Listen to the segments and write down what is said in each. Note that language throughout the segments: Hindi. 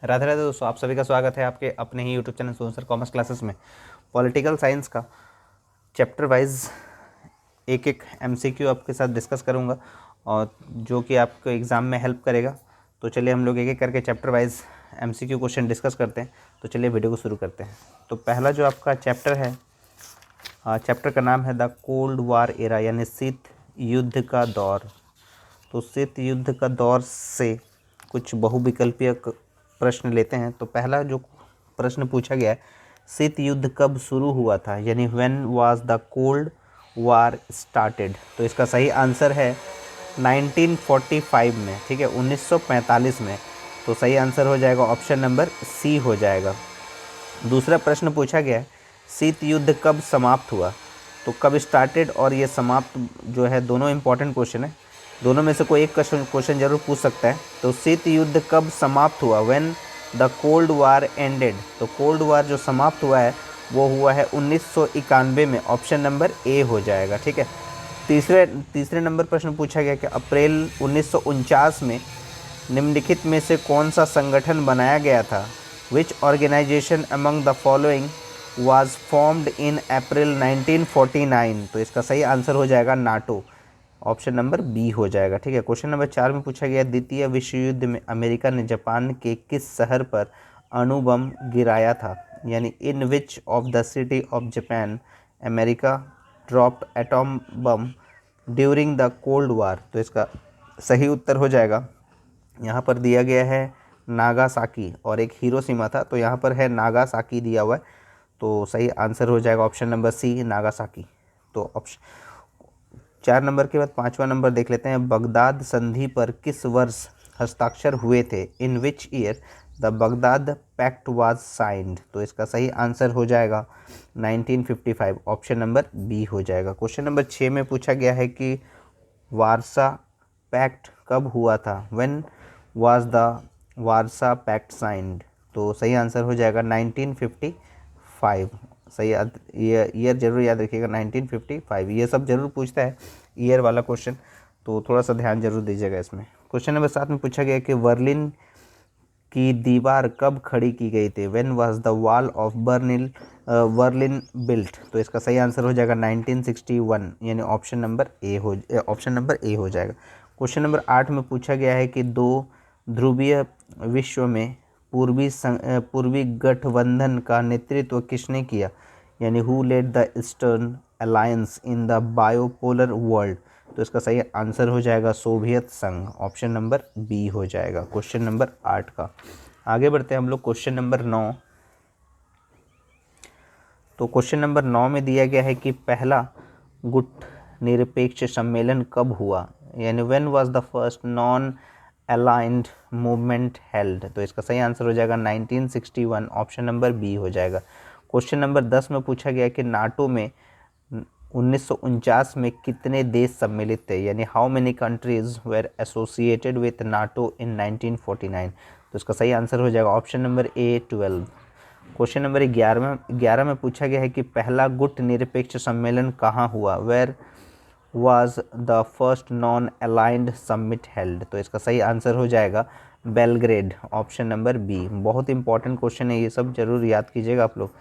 राधे राधे दोस्तों, आप सभी का स्वागत है आपके अपने ही YouTube channel Sonu sir commerce classes में। पॉलिटिकल साइंस का चैप्टर वाइज एक एक एमसीक्यू आपके साथ डिस्कस करूंगा और जो कि आपको एग्ज़ाम में हेल्प करेगा। तो चलिए हम लोग एक एक करके chapter wise MCQ question discuss करते हैं। तो चलिए वीडियो को शुरू करते हैं। तो पहला जो आपका चैप्टर है, चैप्टर का नाम है द कोल्ड वार एरा, यानी शीत युद्ध का दौर। तो शीत युद्ध का दौर से कुछ बहुविकल्पीय प्रश्न लेते हैं। तो पहला जो प्रश्न पूछा गया है, शीत युद्ध कब शुरू हुआ था, यानी when was the cold war started. तो इसका सही आंसर है 1945 में, ठीक है, 1945 में। तो सही आंसर हो जाएगा ऑप्शन नंबर सी हो जाएगा। दूसरा प्रश्न पूछा गया है, शीत युद्ध कब समाप्त हुआ। तो कब स्टार्टेड और ये समाप्त जो है, दोनों इंपॉर्टेंट क्वेश्चन है। दोनों में से कोई एक क्वेश्चन जरूर पूछ सकता है। तो शीत युद्ध कब समाप्त हुआ, when the cold war ended. तो कोल्ड वार जो समाप्त हुआ है वो हुआ है 1991 में। ऑप्शन नंबर ए हो जाएगा, ठीक है। तीसरे तीसरे नंबर प्रश्न पूछा गया कि अप्रैल 1949 में निम्नलिखित में से कौन सा संगठन बनाया गया था। Which organisation among the following was formed in April 1949। तो इसका सही आंसर हो जाएगा नाटो। ऑप्शन नंबर बी हो जाएगा, ठीक है। क्वेश्चन नंबर 4 में पूछा गया, द्वितीय विश्व युद्ध में अमेरिका ने जापान के किस शहर पर अणु बम गिराया था, यानी in which of the city of Japan America dropped atom bomb during the cold war. तो इसका सही उत्तर हो जाएगा, यहाँ पर दिया गया है नागासाकी, और एक हिरोशिमा था, तो यहाँ पर है नागासाकी दिया हुआ है। तो सही आंसर हो जाएगा ऑप्शन नंबर सी, नागासाकी। तो ऑप्शन 4 नंबर के बाद 5वां नंबर देख लेते हैं, बगदाद संधि पर किस वर्ष हस्ताक्षर हुए थे। In which year the Baghdad Pact was signed. तो इसका सही आंसर हो जाएगा 1955। ऑप्शन नंबर बी हो जाएगा। क्वेश्चन नंबर 6 में पूछा गया है कि वारसा पैक्ट कब हुआ था, when was the Warsaw pact signed. तो सही आंसर हो जाएगा 1955। सही ईयर जरूर याद रखिएगा, 1955। ये सब जरूर पूछता है ईयर वाला क्वेश्चन, तो थोड़ा सा ध्यान जरूर दीजिएगा इसमें। क्वेश्चन नंबर 7 में पूछा गया कि बर्लिन की दीवार कब खड़ी की गई थी, when was the wall of Berlin built. तो इसका सही आंसर हो जाएगा 1961, यानी ऑप्शन नंबर ए हो जाएगा। क्वेश्चन नंबर 8 में पूछा गया है कि दो ध्रुवीय विश्व में पूर्वी गठबंधन का नेतृत्व किसने किया, यानी who led the eastern alliance in the bipolar world. तो इसका सही आंसर हो जाएगा सोवियत संघ। ऑप्शन नंबर बी हो जाएगा क्वेश्चन नंबर 8 का। आगे बढ़ते हैं हम लोग क्वेश्चन नंबर 9। तो क्वेश्चन नंबर 9 में दिया गया है कि पहला गुट निरपेक्ष सम्मेलन कब हुआ, यानी when was the first non aligned movement held. तो इसका सही आंसर हो जाएगा 1961। ऑप्शन नंबर बी हो जाएगा। क्वेश्चन नंबर 10 में पूछा गया कि नाटो में 1949 में कितने देश सम्मिलित थे, यानी how many countries were associated with NATO in 1949। तो इसका सही आंसर हो जाएगा option number A 12। Question number 11 में पूछा गया है कि पहला गुट निरपेक्ष सम्मेलन कहाँ हुआ, where was the first non aligned summit held. तो इसका सही आंसर हो जाएगा बेलग्रेड। Option number B. बहुत इंपॉर्टेंट क्वेश्चन है, ये सब जरूर याद कीजिएगा आप लोग।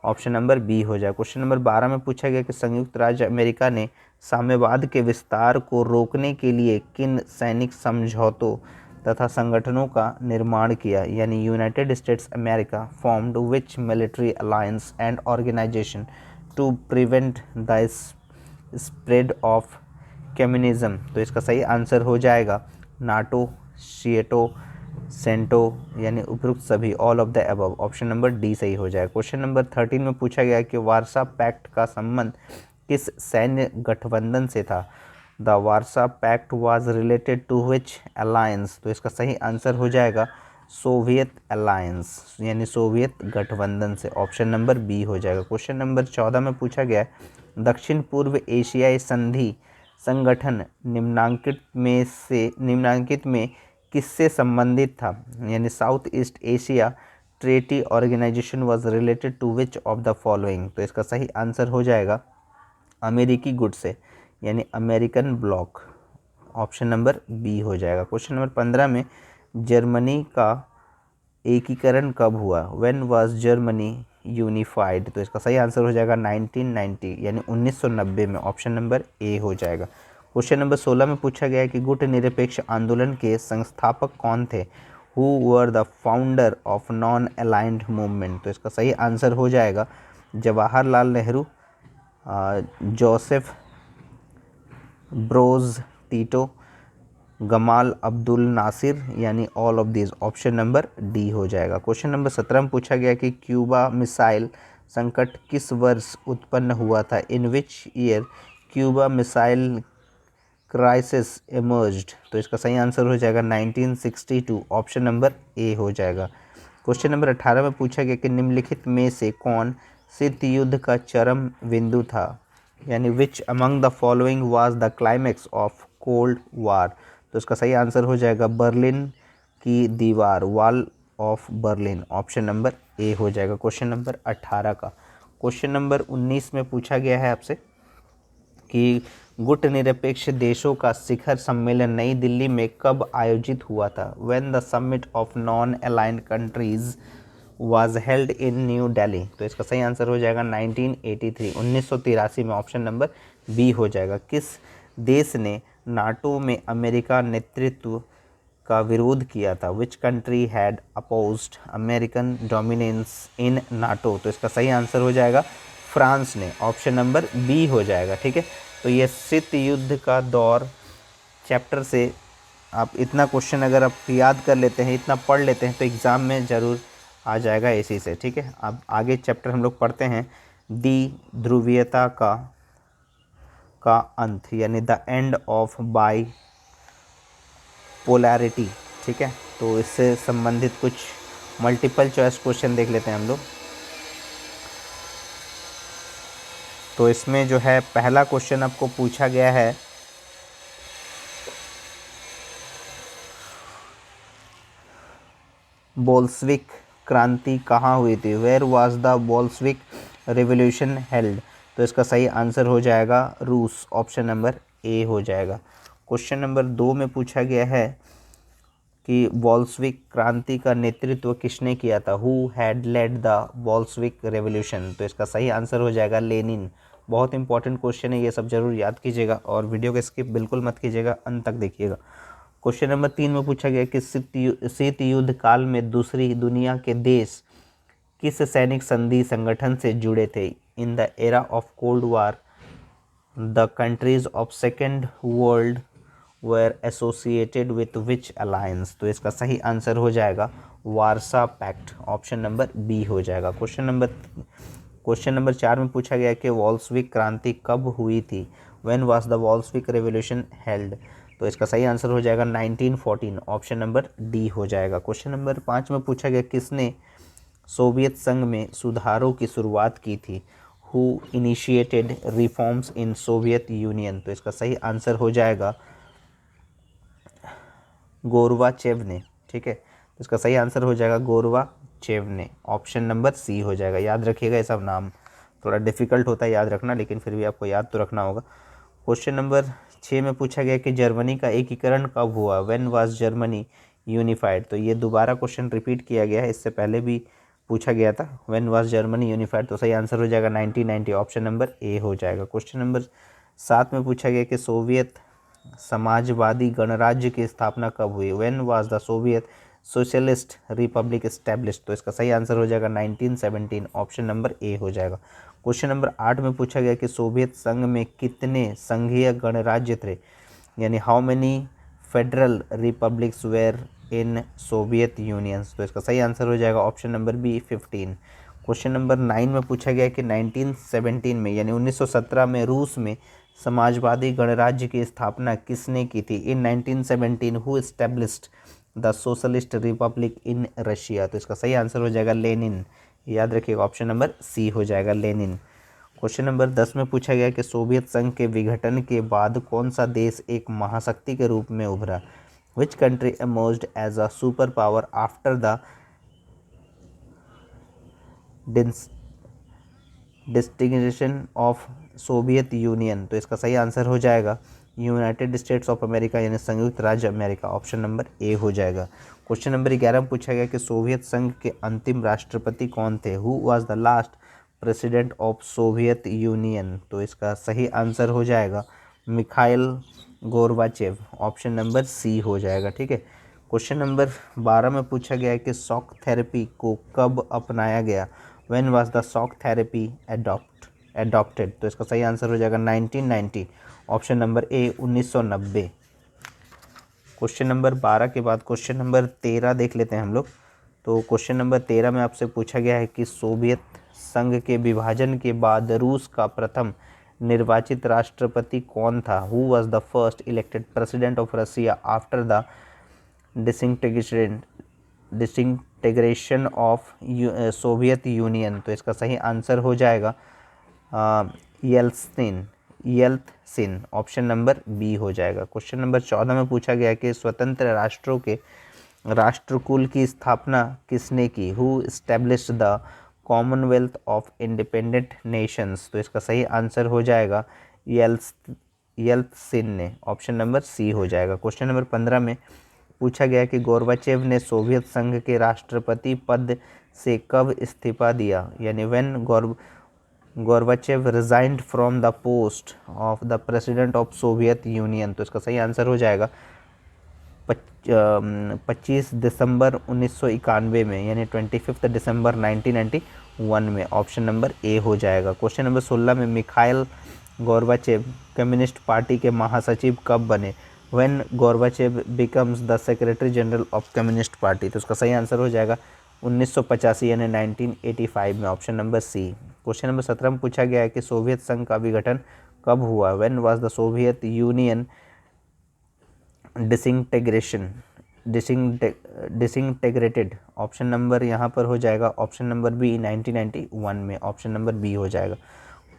ऑप्शन नंबर बी हो जाए। क्वेश्चन नंबर 12 में पूछा गया कि संयुक्त राज्य अमेरिका ने साम्यवाद के विस्तार को रोकने के लिए किन सैनिक समझौतों तथा संगठनों का निर्माण किया, यानी United States America formed which military alliance and organisation to prevent the spread of communism. तो इसका सही आंसर हो जाएगा नाटो, शिएटो, सेंटो, यानी उपरोक्त सभी, all of the above. Option number D सही हो जाएगा। क्वेश्चन नंबर 13 में पूछा गया कि वारसा पैक्ट का संबंध किस सैन्य गठबंधन से था। The Warsaw pact was related to which alliance. तो इसका सही आंसर हो जाएगा सोवियत अलायंस, यानी सोवियत गठबंधन से। ऑप्शन नंबर बी हो जाएगा। क्वेश्चन नंबर 14 में पूछा गया है दक्षिण पूर्व एशियाई संधि संगठन निम्नांकित में किससे संबंधित था, यानी South East Asia treaty organisation was related to which of the following. तो इसका सही आंसर हो जाएगा अमेरिकी गुट से, यानी American bloc. Option number B हो जाएगा। क्वेश्चन नंबर 15 में जर्मनी का एकीकरण कब हुआ? When was Germany unified? तो इसका सही आंसर हो जाएगा 1990 यानी 1990 में। ऑप्शन नंबर ए हो जाएगा। क्वेश्चन नंबर 16 में पूछा गया है कि गुट निरपेक्ष आंदोलन के संस्थापक कौन थे? Who were the founder of non aligned movement? तो इसका सही आंसर हो जाएगा Jawaharlal Nehru, Joseph Broz Tito, Gamal Abdul Nasser, यानी all of these. Option number D हो जाएगा। क्वेश्चन नंबर 17 में पूछा गया कि क्यूबा मिसाइल संकट किस वर्ष उत्पन्न हुआ था? In which year Cuba missile crisis emerged? तो इसका सही आंसर हो जाएगा 1962। ऑप्शन नंबर ए हो जाएगा। क्वेश्चन नंबर 18 में पूछा गया कि निम्नलिखित में से कौन शीत युद्ध का चरम बिंदु था? यानी which among the following was the climax of cold war? तो इसका सही आंसर हो जाएगा बर्लिन की दीवार, wall of Berlin. Option number A हो जाएगा क्वेश्चन नंबर 18 का। क्वेश्चन नंबर 19 में पूछा गया है आपसे कि गुट निरपेक्ष देशों का शिखर सम्मेलन नई दिल्ली में कब आयोजित हुआ था? When the summit of non aligned countries was held in new Delhi? तो इसका सही आंसर हो जाएगा 1983, 1983 में। ऑप्शन नंबर बी हो जाएगा। किस देश ने नाटो में अमेरिका नेतृत्व का विरोध किया था? Which country had opposed American dominance in NATO? तो इसका सही आंसर हो जाएगा फ्रांस ने। ऑप्शन नंबर बी हो जाएगा। ठीक है, तो ये शीत युद्ध का दौर चैप्टर से आप इतना क्वेश्चन अगर आप याद कर लेते हैं, इतना पढ़ लेते हैं, तो एग्ज़ाम में ज़रूर आ जाएगा इसी से। ठीक है, अब आगे चैप्टर हम लोग पढ़ते हैं डी ध्रुवीयता का अंत, यानी the end of by polarity. ठीक है, तो इससे संबंधित कुछ मल्टीपल चॉइस क्वेश्चन देख लेते हैं हम लोग। तो इसमें जो है पहला क्वेश्चन आपको पूछा गया है बोल्शविक क्रांति कहाँ हुई थी? Where was the Bolshevik revolution held? तो इसका सही आंसर हो जाएगा रूस। ऑप्शन नंबर ए हो जाएगा। क्वेश्चन नंबर 2 में पूछा गया है कि बोल्शविक क्रांति का नेतृत्व किसने किया था? Who had led the Bolshevik revolution? तो इसका सही आंसर हो जाएगा लेनिन। बहुत इंपॉर्टेंट क्वेश्चन है, ये सब जरूर याद कीजिएगा और वीडियो को स्किप बिल्कुल मत कीजिएगा, अंत तक देखिएगा। क्वेश्चन नंबर 3 में पूछा गया कि शीत युद्ध काल में दूसरी दुनिया के देश किस सैनिक संधि संगठन से जुड़े थे? In the era of cold war the countries of second world were associated with which alliance? तो इसका सही आंसर हो जाएगा वारसा पैक्ट। ऑप्शन नंबर बी हो जाएगा। क्वेश्चन नंबर 4 में पूछा गया कि वॉल्शविक क्रांति कब हुई थी? When was the Bolshevik revolution held? तो इसका सही आंसर हो जाएगा 1914। ऑप्शन नंबर डी हो जाएगा। क्वेश्चन नंबर 5 में पूछा गया किसने सोवियत संघ में सुधारों की शुरुआत की थी? Who initiated reforms in Soviet Union? तो इसका सही आंसर हो जाएगा गोरबाचेव ने। ठीक है, तो इसका सही आंसर हो जाएगा गोरबाचेव ने। ऑप्शन नंबर सी हो जाएगा। याद रखिएगा, ये सब नाम थोड़ा डिफिकल्ट होता है याद रखना, लेकिन फिर भी आपको याद तो रखना होगा। क्वेश्चन नंबर 6 में पूछा गया कि जर्मनी का एकीकरण कब हुआ? When was Germany unified? तो ये दोबारा क्वेश्चन रिपीट किया गया है, इससे पहले भी पूछा गया था व्हेन वाज जर्मनी यूनिफाइड। तो सही आंसर हो जाएगा 1990। ऑप्शन नंबर ए हो जाएगा। क्वेश्चन नंबर 7 में पूछा गया कि सोवियत समाजवादी गणराज्य की स्थापना कब हुई? When was the Soviet socialist Republic established? तो इसका सही आंसर हो जाएगा 1917। ऑप्शन नंबर ए हो जाएगा। क्वेश्चन नंबर 8 में पूछा गया कि सोवियत संघ में कितने संघीय गणराज्य थे? यानी how many federal republics were in Soviet unions? तो इसका सही आंसर हो जाएगा option number B 15। Question number 9 में पूछा गया कि 1917 में यानी 1917 में रूस में समाजवादी गणराज्य की स्थापना किसने की थी? इन 1917 who established the socialist Republic in Russia? तो इसका सही आंसर हो जाएगा लेनिन। याद रखिएगा, ऑप्शन नंबर सी हो जाएगा लेनिन। क्वेश्चन नंबर 10 में पूछा गया कि सोवियत संघ के विघटन के बाद कौन सा देश एक महाशक्ति के रूप में उभरा? Which country emerged as a super power after the distinction of Soviet Union? तो इसका सही आंसर हो जाएगा यूनाइटेड स्टेट्स ऑफ अमेरिका यानी संयुक्त राज्य अमेरिका, ऑप्शन नंबर ए हो जाएगा। क्वेश्चन नंबर 11 में पूछा गया कि सोवियत संघ के अंतिम राष्ट्रपति कौन थे? Who was the last president of Soviet Union? तो इसका सही आंसर हो जाएगा Mikhail Gorbachev, option number C हो जाएगा। ठीक है। क्वेश्चन नंबर 12 में पूछा गया है कि शॉक थेरेपी को कब अपनाया गया? When was the shock therapy adopted? तो इसका सही आंसर हो जाएगा 1990, ऑप्शन नंबर ए 1990। क्वेश्चन नंबर 12 के बाद क्वेश्चन नंबर 13 देख लेते हैं हम लोग। तो क्वेश्चन नंबर 13 में आपसे पूछा गया है कि सोवियत संघ के विभाजन के बाद रूस का प्रथम निर्वाचित राष्ट्रपति कौन था? Who was the first elected president of Russia after the disintegration of Soviet Union? तो इसका सही आंसर हो जाएगा येल्त्सिन, ऑप्शन नंबर बी हो जाएगा। क्वेश्चन नंबर 14 में पूछा गया कि स्वतंत्र राष्ट्रों के राष्ट्रकुल की स्थापना किसने की? Who established the Commonwealth of independent Nations? तो इसका सही आंसर हो जाएगा येल्त्सिन ने, ऑप्शन नंबर सी हो जाएगा। क्वेश्चन नंबर 15 में पूछा गया कि गोर्बाचेव ने सोवियत संघ के राष्ट्रपति पद से कब इस्तीफा दिया? यानी when Gorbachev resigned from the post of the president of Soviet Union? तो इसका सही आंसर हो जाएगा 25 दिसंबर 1991 में, यानी 25 दिसंबर 1991 में, ऑप्शन नंबर ए हो जाएगा। क्वेश्चन नंबर 16 में मिखाइल गोर्बाचेव कम्युनिस्ट पार्टी के महासचिव कब बने? When Gorbachev becomes the secretary general of communist party? तो इसका सही आंसर हो जाएगा 1985 यानी 1985 में, option number C. Question number 17 में पूछा गया है कि सोवियत संघ का विघटन कब हुआ? When was the Soviet Union disintegrated? Option number यहाँ पर हो जाएगा ऑप्शन नंबर बी 1991 में, ऑप्शन नंबर बी हो जाएगा।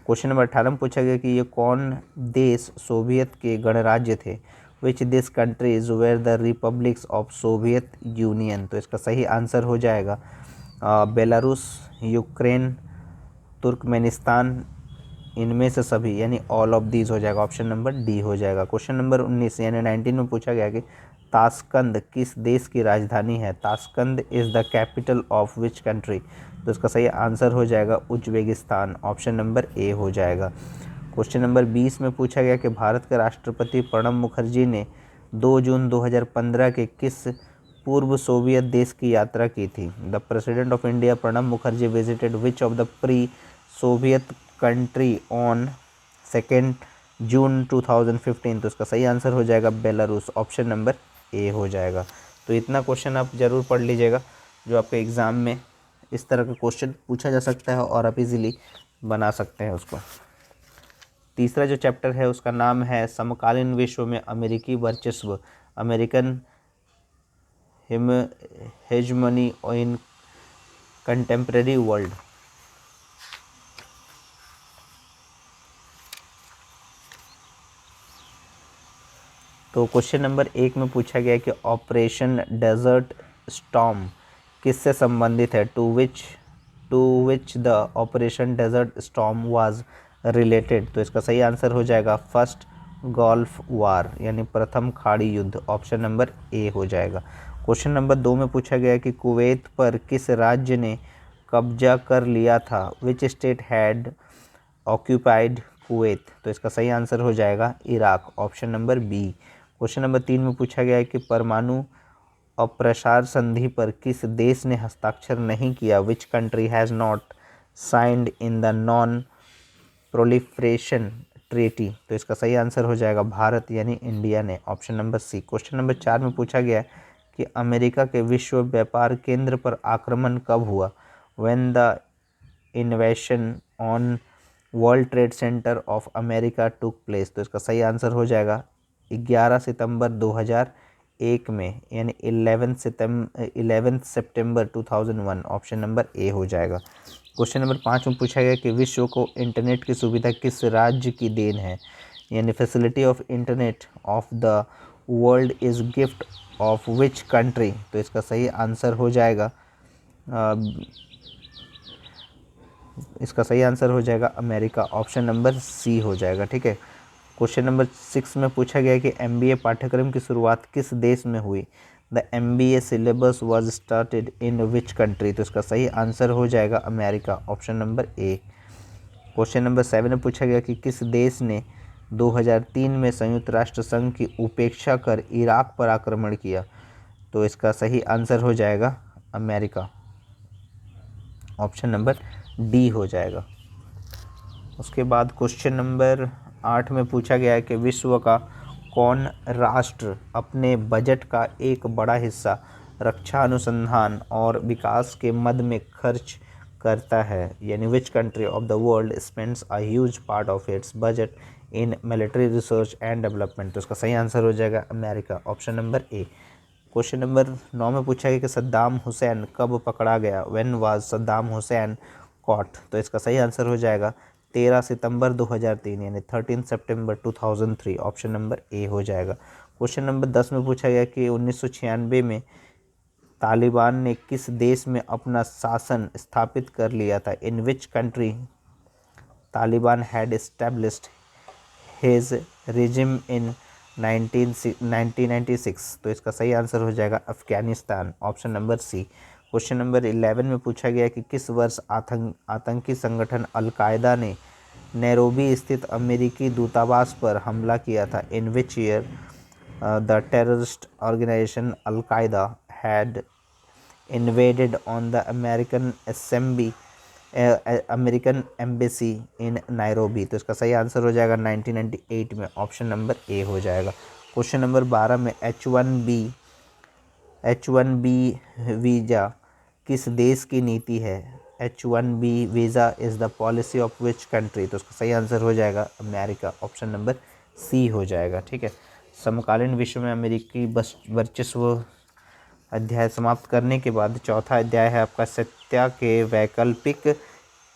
क्वेश्चन नंबर 18 में पूछा गया कि ये कौन देश सोवियत के गणराज्य थे? Which this countries were the republics of Soviet Union? तो इसका सही आंसर हो जाएगा बेलारूस, यूक्रेन, तुर्कमेनिस्तान, इनमें से सभी, यानी ऑल ऑफ दीज हो जाएगा, ऑप्शन नंबर डी हो जाएगा। क्वेश्चन नंबर 19 यानी 19 में पूछा गया कि ताशकंद किस देश की राजधानी है? Tashkent is the capital of which country? तो इसका सही आंसर हो जाएगा उज्बेकिस्तान, ऑप्शन नंबर ए हो जाएगा। क्वेश्चन नंबर 20 में पूछा गया कि भारत के राष्ट्रपति प्रणब मुखर्जी ने 2 जून 2015 के किस पूर्व सोवियत देश की यात्रा की थी? The president of India Pranab Mukherjee visited which of the pre Soviet country on 2 जून 2015? तो इसका सही आंसर हो जाएगा बेलारूस, ऑप्शन नंबर ए हो जाएगा। तो इतना क्वेश्चन आप ज़रूर पढ़ लीजिएगा, जो आपके एग्ज़ाम में इस तरह का क्वेश्चन पूछा जा सकता है और आप इजीली बना सकते हैं उसको। तीसरा जो चैप्टर है उसका नाम है समकालीन विश्व में अमेरिकी वर्चस्व, अमेरिकन हेजमनी इन कंटेम्प्रेरी वर्ल्ड। तो क्वेश्चन नंबर 1 में पूछा गया कि ऑपरेशन डेजर्ट स्टॉर्म किससे संबंधित है? To which the operation desert storm was related? तो इसका सही आंसर हो जाएगा फर्स्ट गल्फ वार, यानी प्रथम खाड़ी युद्ध, ऑप्शन नंबर ए हो जाएगा। क्वेश्चन नंबर 2 में पूछा गया कि कुवैत पर किस राज्य ने कब्जा कर लिया था? Which state had occupied Kuwait? तो इसका सही आंसर हो जाएगा Iraq, option number B. Question number 3 में पूछा गया है कि परमाणु अप्रसार संधि पर किस देश ने हस्ताक्षर नहीं किया? Which country has not signed in the non proliferation treaty? तो इसका सही आंसर हो जाएगा भारत, यानी इंडिया ने, option number C. Question number 4 में पूछा गया कि अमेरिका के विश्व व्यापार केंद्र पर आक्रमण कब हुआ? When the इन्वेशन on world trade centre of America took place? तो इसका सही आंसर हो जाएगा 11 सितंबर 2001 में, यानी 11 सितंबर 2001, ऑप्शन नंबर ए हो जाएगा। क्वेश्चन नंबर 5 में पूछा गया कि विश्व को इंटरनेट की सुविधा किस राज्य की देन है? यानी facility of internet of the world is gift of which country? तो इसका सही आंसर हो जाएगा अमेरिका, ऑप्शन नंबर सी हो जाएगा। ठीक है। क्वेश्चन नंबर 6 में पूछा गया कि MBA पाठ्यक्रम की शुरुआत किस देश में हुई। The MBA syllabus was started in which country. तो इसका सही आंसर हो जाएगा America, option number A. Question number 7 में पूछा गया कि किस देश ने 2003 में संयुक्त राष्ट्र संघ की उपेक्षा कर इराक पर आक्रमण किया। तो इसका सही आंसर हो जाएगा अमेरिका, ऑप्शन नंबर डी हो जाएगा। उसके बाद क्वेश्चन नंबर 8 में पूछा गया है कि विश्व का कौन राष्ट्र अपने बजट का एक बड़ा हिस्सा रक्षा अनुसंधान और विकास के मद में खर्च करता है, यानी which country of the world spends a huge part of its budget in military research and development. तो इसका सही आंसर हो जाएगा America, option number A. Question number 9 में पूछा गया कि सद्दाम हुसैन कब पकड़ा गया। When was Saddam Hussein caught. तो इसका सही आंसर हो जाएगा 13 सितंबर 2003, यानी 13 सितंबर 2003, ऑप्शन नंबर ए हो जाएगा। क्वेश्चन नंबर 10 में पूछा गया कि 1996 में तालिबान ने किस देश में अपना शासन स्थापित कर लिया था। In which country Taliban had established his regime in 1996। तो इसका सही आंसर हो जाएगा Afghanistan, option number C. Question number 11 में पूछा गया कि किस वर्ष आतंकी संगठन अलकायदा ने नैरोबी स्थित अमेरिकी दूतावास पर हमला किया था। In which year the terrorist organisation al Qaeda had invaded on the American embassy in Nairobi. तो इसका सही आंसर हो जाएगा 1998 में, ऑप्शन नंबर ए हो जाएगा। क्वेश्चन नंबर 12 में H1B वीज़ा किस देश की नीति है। H1B visa is the policy of which country. तो उसका सही आंसर हो जाएगा अमेरिका, ऑप्शन नंबर सी हो जाएगा। ठीक है, समकालीन विश्व में अमेरिकी वर्चस्व अध्याय समाप्त करने के बाद चौथा अध्याय है आपका सत्ता के वैकल्पिक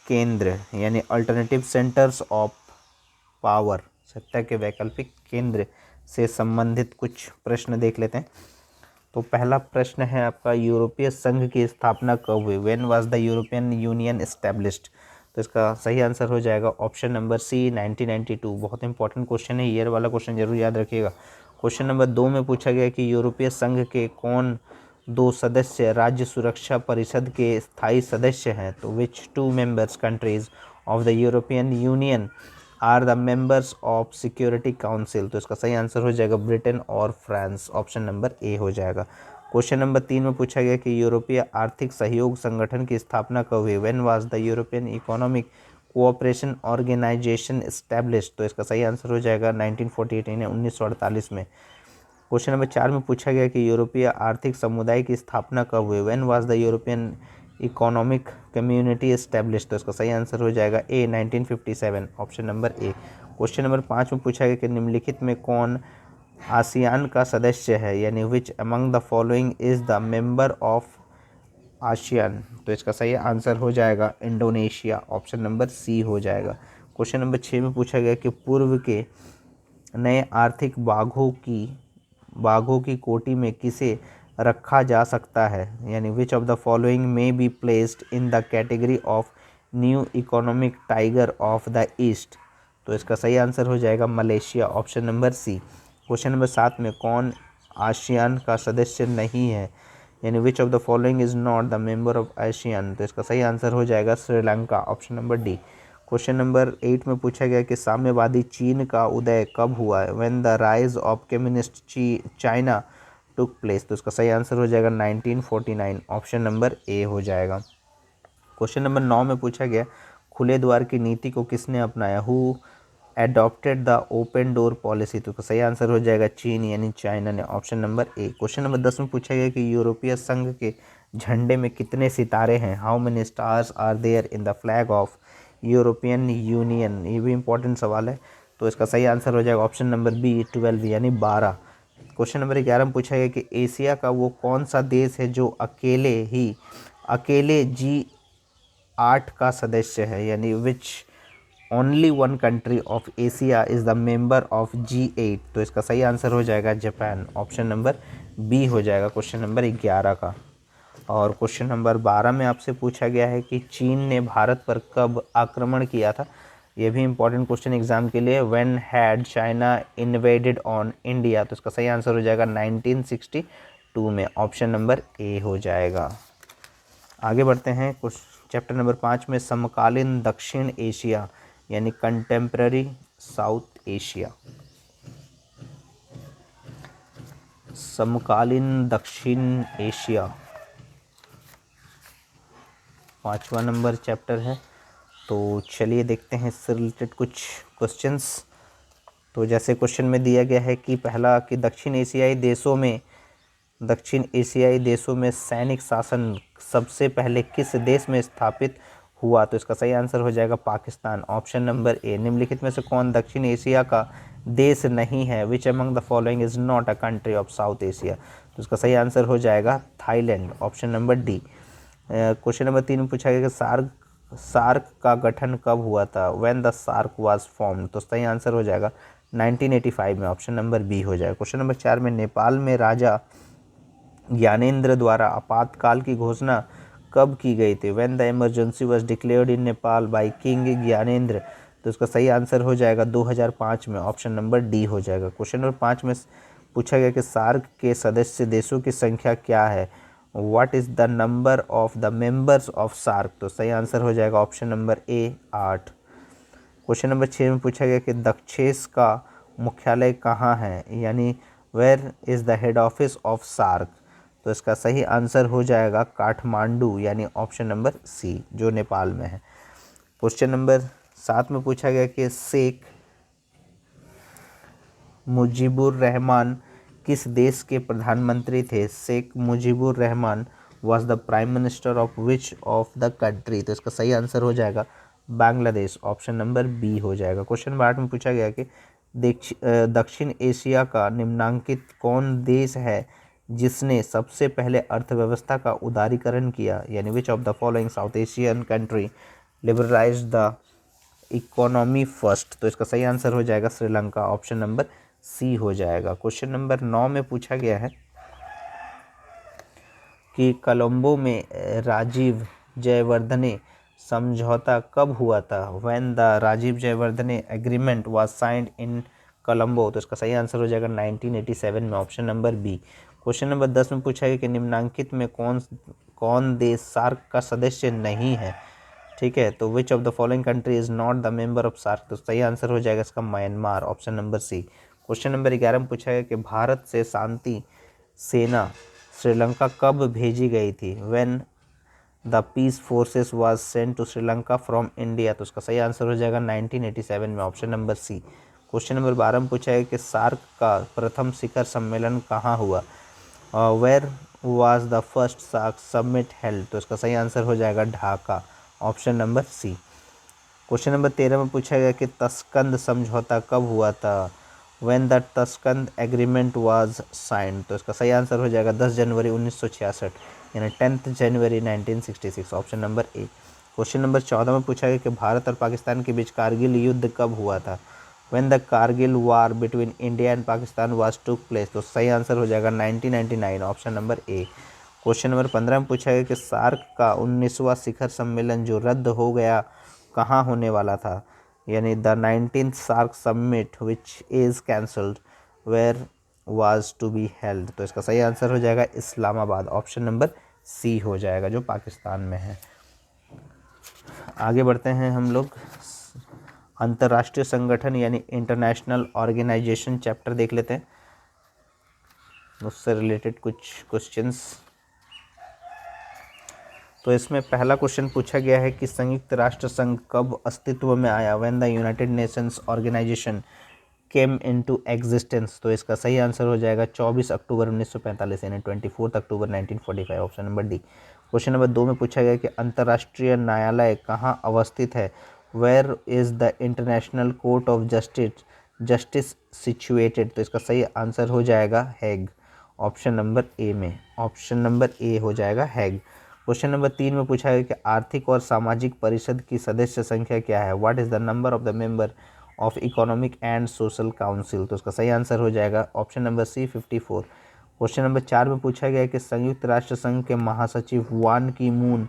केंद्र, यानी अल्टरनेटिव सेंटर्स ऑफ पावर। सत्ता के वैकल्पिक केंद्र से संबंधित कुछ प्रश्न देख लेते हैं। तो पहला प्रश्न है आपका यूरोपीय संघ की स्थापना कब हुई। When was the European union established. तो इसका सही आंसर हो जाएगा ऑप्शन नंबर सी 1992। बहुत इंपॉर्टेंट क्वेश्चन है, ईयर वाला क्वेश्चन जरूर याद रखिएगा। क्वेश्चन नंबर 2 में पूछा गया कि यूरोपीय संघ के कौन 2 सदस्य राज्य सुरक्षा परिषद के स्थायी सदस्य हैं। तो which 2 members countries of the European Union are the members of security council. तो इसका सही आंसर हो जाएगा ब्रिटेन और फ्रांस, ऑप्शन नंबर ए हो जाएगा। क्वेश्चन नंबर 3 में पूछा गया कि यूरोपीय आर्थिक सहयोग संगठन की स्थापना कब हुई। When was the European economic cooperation organisation established. तो इसका सही आंसर हो जाएगा 1948, यानी 1948 में। क्वेश्चन नंबर 4 में पूछा गया कि यूरोपीय आर्थिक समुदाय की स्थापना कब हुई। When was the European economic community established. तो इसका सही आंसर हो जाएगा ए 1957, option number A. Question number 5 में पूछा गया कि निम्नलिखित में कौन आसियान का सदस्य है, यानी which among the following is the member of ASEAN. तो इसका सही आंसर हो जाएगा इंडोनेशिया, ऑप्शन नंबर सी हो जाएगा। क्वेश्चन नंबर 6 में पूछा गया कि पूर्व के नए आर्थिक बाघों की कोटि में किसे रखा जा सकता है, यानी विच ऑफ द फॉलोइंग में be placed in the category of new economic tiger of the east. तो इसका सही आंसर हो जाएगा Malaysia, option number C. Question number 7 में कौन आसियान का सदस्य नहीं है, यानी which of the following is not the member of ASEAN. तो इसका सही आंसर हो जाएगा Sri Lanka, option number D. Question number 8 में पूछा गया कि साम्यवादी चीन का उदय कब हुआ है। When the rise of communist China took place. तो इसका सही आंसर हो जाएगा 1949, ऑप्शन नंबर ए हो जाएगा। क्वेश्चन नंबर 9 में पूछा गया खुले द्वार की नीति को किसने अपनाया। Who adopted the open door policy. तो सही आंसर हो जाएगा चीन, यानी चाइना ने, option number A. Question number 10 में पूछा गया कि यूरोपीय संघ के झंडे में कितने सितारे हैं। How many stars are there in the flag of European Union. ये भी इंपॉर्टेंट सवाल है, तो इसका सही आंसर हो जाएगा ऑप्शन नंबर बी 12, यानी 12। क्वेश्चन नंबर 11 में पूछा गया कि एशिया का वो कौन सा देश है जो अकेले G8 का सदस्य है, यानी which only one country of Asia is the member of G8। तो इसका सही आंसर हो जाएगा जापान, ऑप्शन नंबर बी हो जाएगा क्वेश्चन नंबर 11 का। और क्वेश्चन नंबर 12 में आपसे पूछा गया है कि चीन ने भारत पर कब आक्रमण किया था। ये भी इंपॉर्टेंट क्वेश्चन एग्जाम के लिए। When had China invaded on India, तो इसका सही आंसर हो जाएगा 1962 में, ऑप्शन नंबर ए हो जाएगा। आगे बढ़ते हैं कुछ चैप्टर नंबर 5 में, समकालीन दक्षिण एशिया यानी कंटेम्प्रेरी साउथ एशिया। समकालीन दक्षिण एशिया 5वां नंबर चैप्टर है। तो चलिए देखते हैं इससे रिलेटेड कुछ क्वेश्चंस। तो जैसे क्वेश्चन में दिया गया है कि पहला कि दक्षिण एशियाई देशों में सैनिक शासन सबसे पहले किस देश में स्थापित हुआ, तो इसका सही आंसर हो जाएगा पाकिस्तान, ऑप्शन नंबर ए। निम्नलिखित में से कौन दक्षिण एशिया का देश नहीं है, which among the following is not a country of south Asia, तो इसका सही आंसर हो जाएगा Thailand, option number D. Question number 3 में पूछा गया कि सार्क का गठन कब हुआ था, when the SAARC was formed, तो सही आंसर हो जाएगा 1985 में, ऑप्शन नंबर बी हो जाएगा। क्वेश्चन नंबर 4 में नेपाल में राजा ज्ञानेंद्र द्वारा आपातकाल की घोषणा कब की गई थी, when the emergency was declared in Nepal by king Gyanendra, तो इसका सही आंसर हो जाएगा 2005 में, ऑप्शन नंबर डी हो जाएगा। क्वेश्चन नंबर 5 में पूछा गया कि सार्क के सदस्य देशों की संख्या क्या है, what is the number of the members of SAARC, तो सही आंसर हो जाएगा option number A 8। Question number 6 में पूछा गया कि दक्षेस का मुख्यालय कहाँ है, यानी where is the head office of SAARC, तो इसका सही आंसर हो जाएगा काठमांडू, यानी ऑप्शन नंबर सी जो नेपाल में है। क्वेश्चन नंबर 7 में पूछा गया कि शेख मुजीबुर रहमान किस देश के प्रधानमंत्री थे, Sheikh Mujibur Rahman was the prime minister of which of the country, तो इसका सही आंसर हो जाएगा बांग्लादेश, ऑप्शन नंबर बी हो जाएगा। क्वेश्चन नंबर 8 में पूछा गया कि दक्षिण एशिया का निम्नांकित कौन देश है जिसने सबसे पहले अर्थव्यवस्था का उदारीकरण किया, यानी which of the following south Asian country liberalise the economy first, तो इसका सही आंसर हो जाएगा श्रीलंका, ऑप्शन नंबर सी हो जाएगा। क्वेश्चन नंबर 9 में पूछा गया है कि कोलंबो में राजीव जयवर्धने समझौता कब हुआ था, when the Rajiv Jayewardene agreement was signed in Colombo, तो इसका सही आंसर हो जाएगा 1987 में, option number B. Question number 10 में पूछा गया कि निम्नांकित में कौन देश सार्क का सदस्य नहीं है, ठीक है, तो which of the following country is not the member of SAARC, तो सही आंसर हो जाएगा इसका Myanmar, option number C. Question number 11 में पूछा गया कि भारत से शांति सेना श्रीलंका कब भेजी गई थी, when the peace forces was sent to Sri Lanka from India, तो उसका सही आंसर हो जाएगा 1987 में, option number C. Question number 12 में पूछा गया कि सार्क का प्रथम शिखर सम्मेलन कहाँ हुआ, where was the first SAARC summit held, तो इसका सही आंसर हो जाएगा Dhaka, option number C. Question number 13 में पूछा गया कि तस्कंद समझौता कब हुआ था, when the Tashkent agreement was signed, तो इसका सही आंसर हो जाएगा 10 जनवरी 1966, यानी 10 जनवरी 1966, option number A. Question number 14 में पूछा गया कि भारत और पाकिस्तान के बीच कारगिल युद्ध कब हुआ था, when the Kargil war between India and Pakistan was took place, तो सही आंसर हो जाएगा 1999, option number A. Question number 15 में पूछा गया कि सार्क का 19वां शिखर सम्मेलन जो रद्द हो गया कहाँ होने वाला था, यानी the 19th SAARC summit which is cancelled where was to be held, तो इसका सही आंसर हो जाएगा इस्लामाबाद, ऑप्शन नंबर सी हो जाएगा जो पाकिस्तान में है। आगे बढ़ते हैं हम लोग अंतर्राष्ट्रीय संगठन यानी इंटरनेशनल ऑर्गेनाइजेशन चैप्टर देख लेते हैं, उससे रिलेटेड कुछ क्वेश्चंस। तो इसमें पहला क्वेश्चन पूछा गया है कि संयुक्त राष्ट्र संघ कब अस्तित्व में आया, when the United Nations organisation came into existence, तो इसका सही आंसर हो जाएगा 24 अक्टूबर 1945, यानी 24 अक्टूबर 1945, option number D. Question number 2 में पूछा गया कि अंतर्राष्ट्रीय न्यायालय कहाँ अवस्थित है, where is the international court of justice situated, तो इसका सही आंसर हो जाएगा हैग, ऑप्शन नंबर ए में, ऑप्शन नंबर ए हो जाएगा हैग। क्वेश्चन नंबर 3 में पूछा गया कि आर्थिक और सामाजिक परिषद की सदस्य संख्या क्या है, what is the number of the member of economic and social council, तो उसका सही आंसर हो जाएगा option number C 54। Question number 4 में पूछा गया कि संयुक्त राष्ट्र संघ के महासचिव वान की मून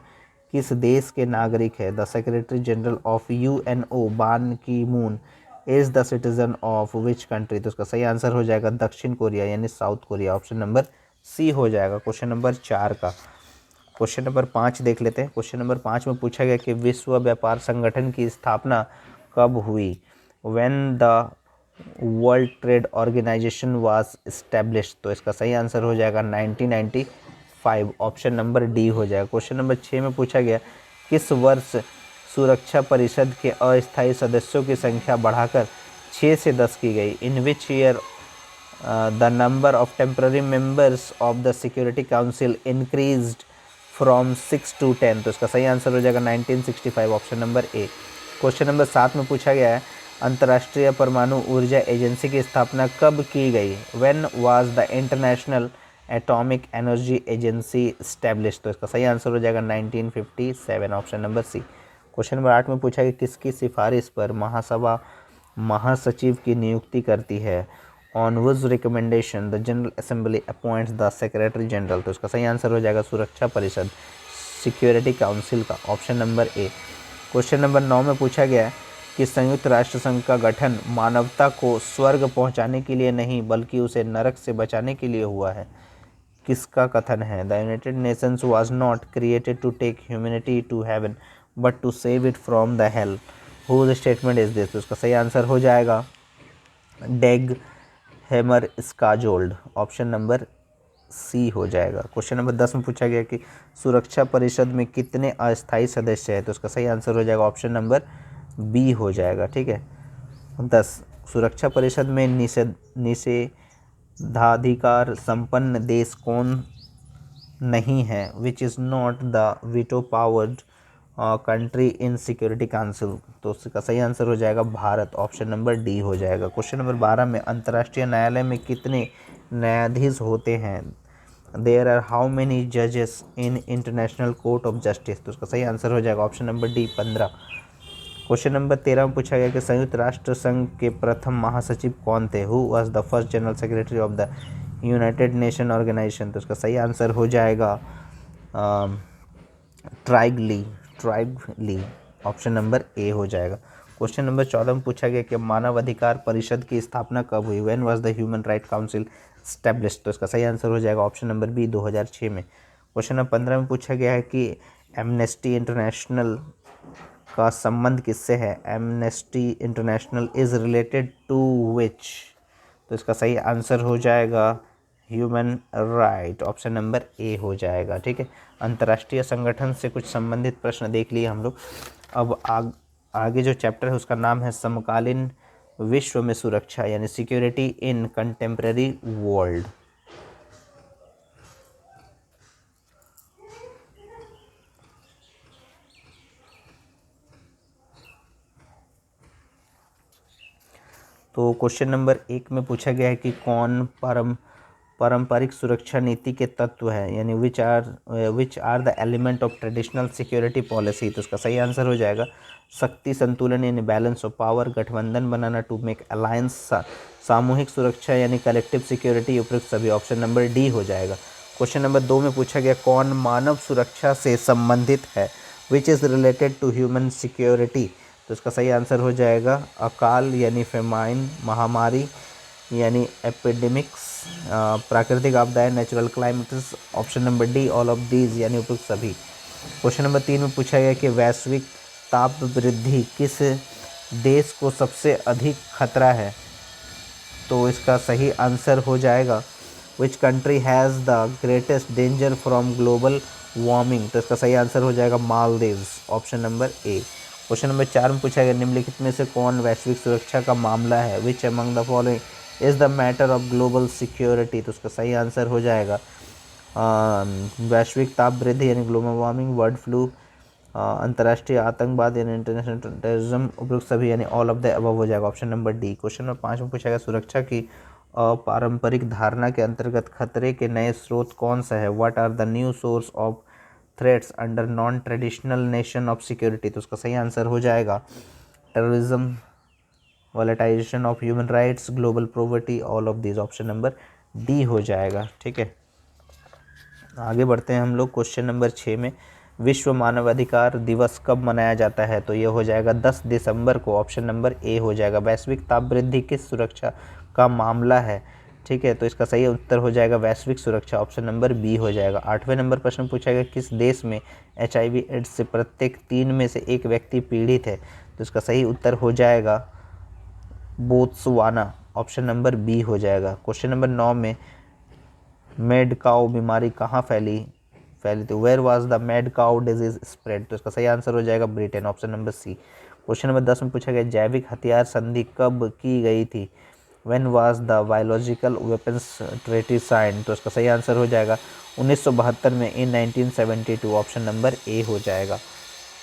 किस देश के नागरिक है? The secretary general of UNO Ban Ki Moon is the citizen of which country? तो उसका सही आंसर हो जाएगा दक्षिण कोरिया यानी South Korea, option number C हो जाएगा क्वेश्चन नंबर 4 का। क्वेश्चन नंबर 5 देख लेते हैं। क्वेश्चन नंबर 5 में पूछा गया कि विश्व व्यापार संगठन की स्थापना कब हुई? When the World Trade Organisation was established? तो इसका सही आंसर हो जाएगा 1995, ऑप्शन नंबर डी हो जाएगा। क्वेश्चन नंबर 6 में पूछा गया किस वर्ष सुरक्षा परिषद के अस्थायी सदस्यों की संख्या बढ़ाकर 6 से 10 की गई? In which year the number of temporary members of the security council increased from 6 to 10? तो इसका सही आंसर हो जाएगा 1965, option number A. Question number 7 में पूछा गया है अंतर्राष्ट्रीय परमाणु ऊर्जा एजेंसी की स्थापना कब की गई? When was the international atomic energy agency established? तो इसका सही आंसर हो जाएगा 1957, option number C. Question number 8 में पूछा गया किसकी सिफारिश पर महासभा महासचिव की नियुक्ति करती है? On whose recommendation the general assembly appoints the secretary general? तो इसका सही आंसर हो जाएगा सुरक्षा परिषद, सिक्योरिटी काउंसिल का, option number A. Question number 9 में पूछा गया है कि संयुक्त राष्ट्र संघ का गठन मानवता को स्वर्ग पहुंचाने के लिए नहीं बल्कि उसे नरक से बचाने के लिए हुआ है? किसका कथन है? The United nations was not created to take humanity to heaven but to save it from the hell. Whose statement is this? तो इसका सही आंसर हो जाएगा Dag Hammarskjold, option number C हो जाएगा। क्वेश्चन नंबर 10 में पूछा गया कि सुरक्षा परिषद में कितने अस्थायी सदस्य हैं? तो उसका सही आंसर हो जाएगा ऑप्शन नंबर बी हो जाएगा। ठीक है। 10 सुरक्षा परिषद में निषेधाधिकार संपन्न देश कौन नहीं है? Which is not the veto powered country in security council? तो उसका सही आंसर हो जाएगा भारत, ऑप्शन नंबर डी हो जाएगा। क्वेश्चन नंबर 12 में अंतर्राष्ट्रीय न्यायालय में कितने न्यायाधीश होते हैं? देयर आर हाउ मेनी जजेस in international court of justice? तो उसका सही आंसर हो जाएगा option number D 15। Question number 13 में पूछा गया कि संयुक्त राष्ट्र संघ के प्रथम महासचिव कौन थे? Who was the first general secretary of the united nation organisation? तो उसका सही आंसर हो जाएगा ट्राइगली, ऑप्शन नंबर ए हो जाएगा। क्वेश्चन नंबर 14 में पूछा गया कि मानव अधिकार परिषद की स्थापना कब हुई? When was the human right council established? तो इसका सही आंसर हो जाएगा ऑप्शन नंबर बी 2006 में। क्वेश्चन नंबर 15 में पूछा गया है कि एमनेस्टी इंटरनेशनल का संबंध किससे है? Amnesty International is related to which? तो इसका सही आंसर हो जाएगा human right, option number A हो जाएगा। ठीक है। अंतर्राष्ट्रीय संगठन से कुछ संबंधित प्रश्न देख लिए हम लोग। अब आगे जो चैप्टर है उसका नाम है समकालीन विश्व में सुरक्षा यानी सिक्योरिटी इन कंटेम्प्रेरी वर्ल्ड। तो क्वेश्चन नंबर 1 में पूछा गया है कि कौन पारंपरिक सुरक्षा नीति के तत्व है यानी which are the element of traditional security policy? तो उसका सही आंसर हो जाएगा शक्ति संतुलन यानी बैलेंस ऑफ पावर, गठबंधन बनाना टू मेक अलायंस, सामूहिक सुरक्षा यानी कलेक्टिव सिक्योरिटी, उपयुक्त सभी, ऑप्शन नंबर डी हो जाएगा। क्वेश्चन नंबर 2 में पूछा गया कौन मानव सुरक्षा से संबंधित है? Which is related to human security? तो इसका सही आंसर हो जाएगा अकाल यानी फेमाइन, महामारी यानी एपिडेमिक्स, प्राकृतिक आपदाएं natural climates, option number D all of these यानी उपयुक्त सभी। क्वेश्चन नंबर 3 में पूछा गया कि वैश्विक ताप वृद्धि किस देश को सबसे अधिक खतरा है? तो इसका सही आंसर हो जाएगा which country has the greatest danger from global warming? तो इसका सही आंसर हो जाएगा Maldives, option number A. Question number 4 में पूछा गया निम्नलिखित में से कौन वैश्विक सुरक्षा का मामला है? Which among the following is the matter of global security? तो उसका सही आंसर हो जाएगा वैश्विक ताप वृद्धि यानी ग्लोबल वार्मिंग, बर्ड फ्लू, अंतर्राष्ट्रीय आतंकवाद यानी इंटरनेशनल टेररिज्म, उपयुक्त सभी यानी ऑल ऑफ द अबव हो जाएगा, option number D. Question number 5 में पूछा गया सुरक्षा की पारंपरिक धारणा के अंतर्गत खतरे के नए स्रोत कौन सा है? What are the new source of threats under non traditional nation of security? तो उसका सही आंसर हो जाएगा terrorism, volatisation of human rights, global poverty, all of this, option number D हो जाएगा। ठीक है। आगे बढ़ते हैं हम लोग क्वेश्चन नंबर 6 में विश्व मानवाधिकार दिवस कब मनाया जाता है? तो ये हो जाएगा 10 दिसंबर को, ऑप्शन नंबर ए हो जाएगा। वैश्विक ताप वृद्धि किस सुरक्षा का मामला है? ठीक है, तो इसका सही उत्तर हो जाएगा वैश्विक सुरक्षा, ऑप्शन नंबर बी हो जाएगा। 8वें नंबर प्रश्न पूछा गया किस देश में HIV एड्स से प्रत्येक 3 में से एक व्यक्ति पीड़ित है? तो इसका सही उत्तर हो जाएगा बोत्सवाना, ऑप्शन नंबर बी हो जाएगा। क्वेश्चन नंबर 9 में मैड काउ बीमारी कहाँ फैली थी? Where was the mad cow disease spread? तो इसका सही आंसर हो जाएगा Britain, option number C. Question number 10 में पूछा गया जैविक हथियार संधि कब की गई थी? When was the biological weapons treaty sign? तो इसका सही आंसर हो जाएगा 1972 में, इन 1972, ऑप्शन नंबर ए हो जाएगा।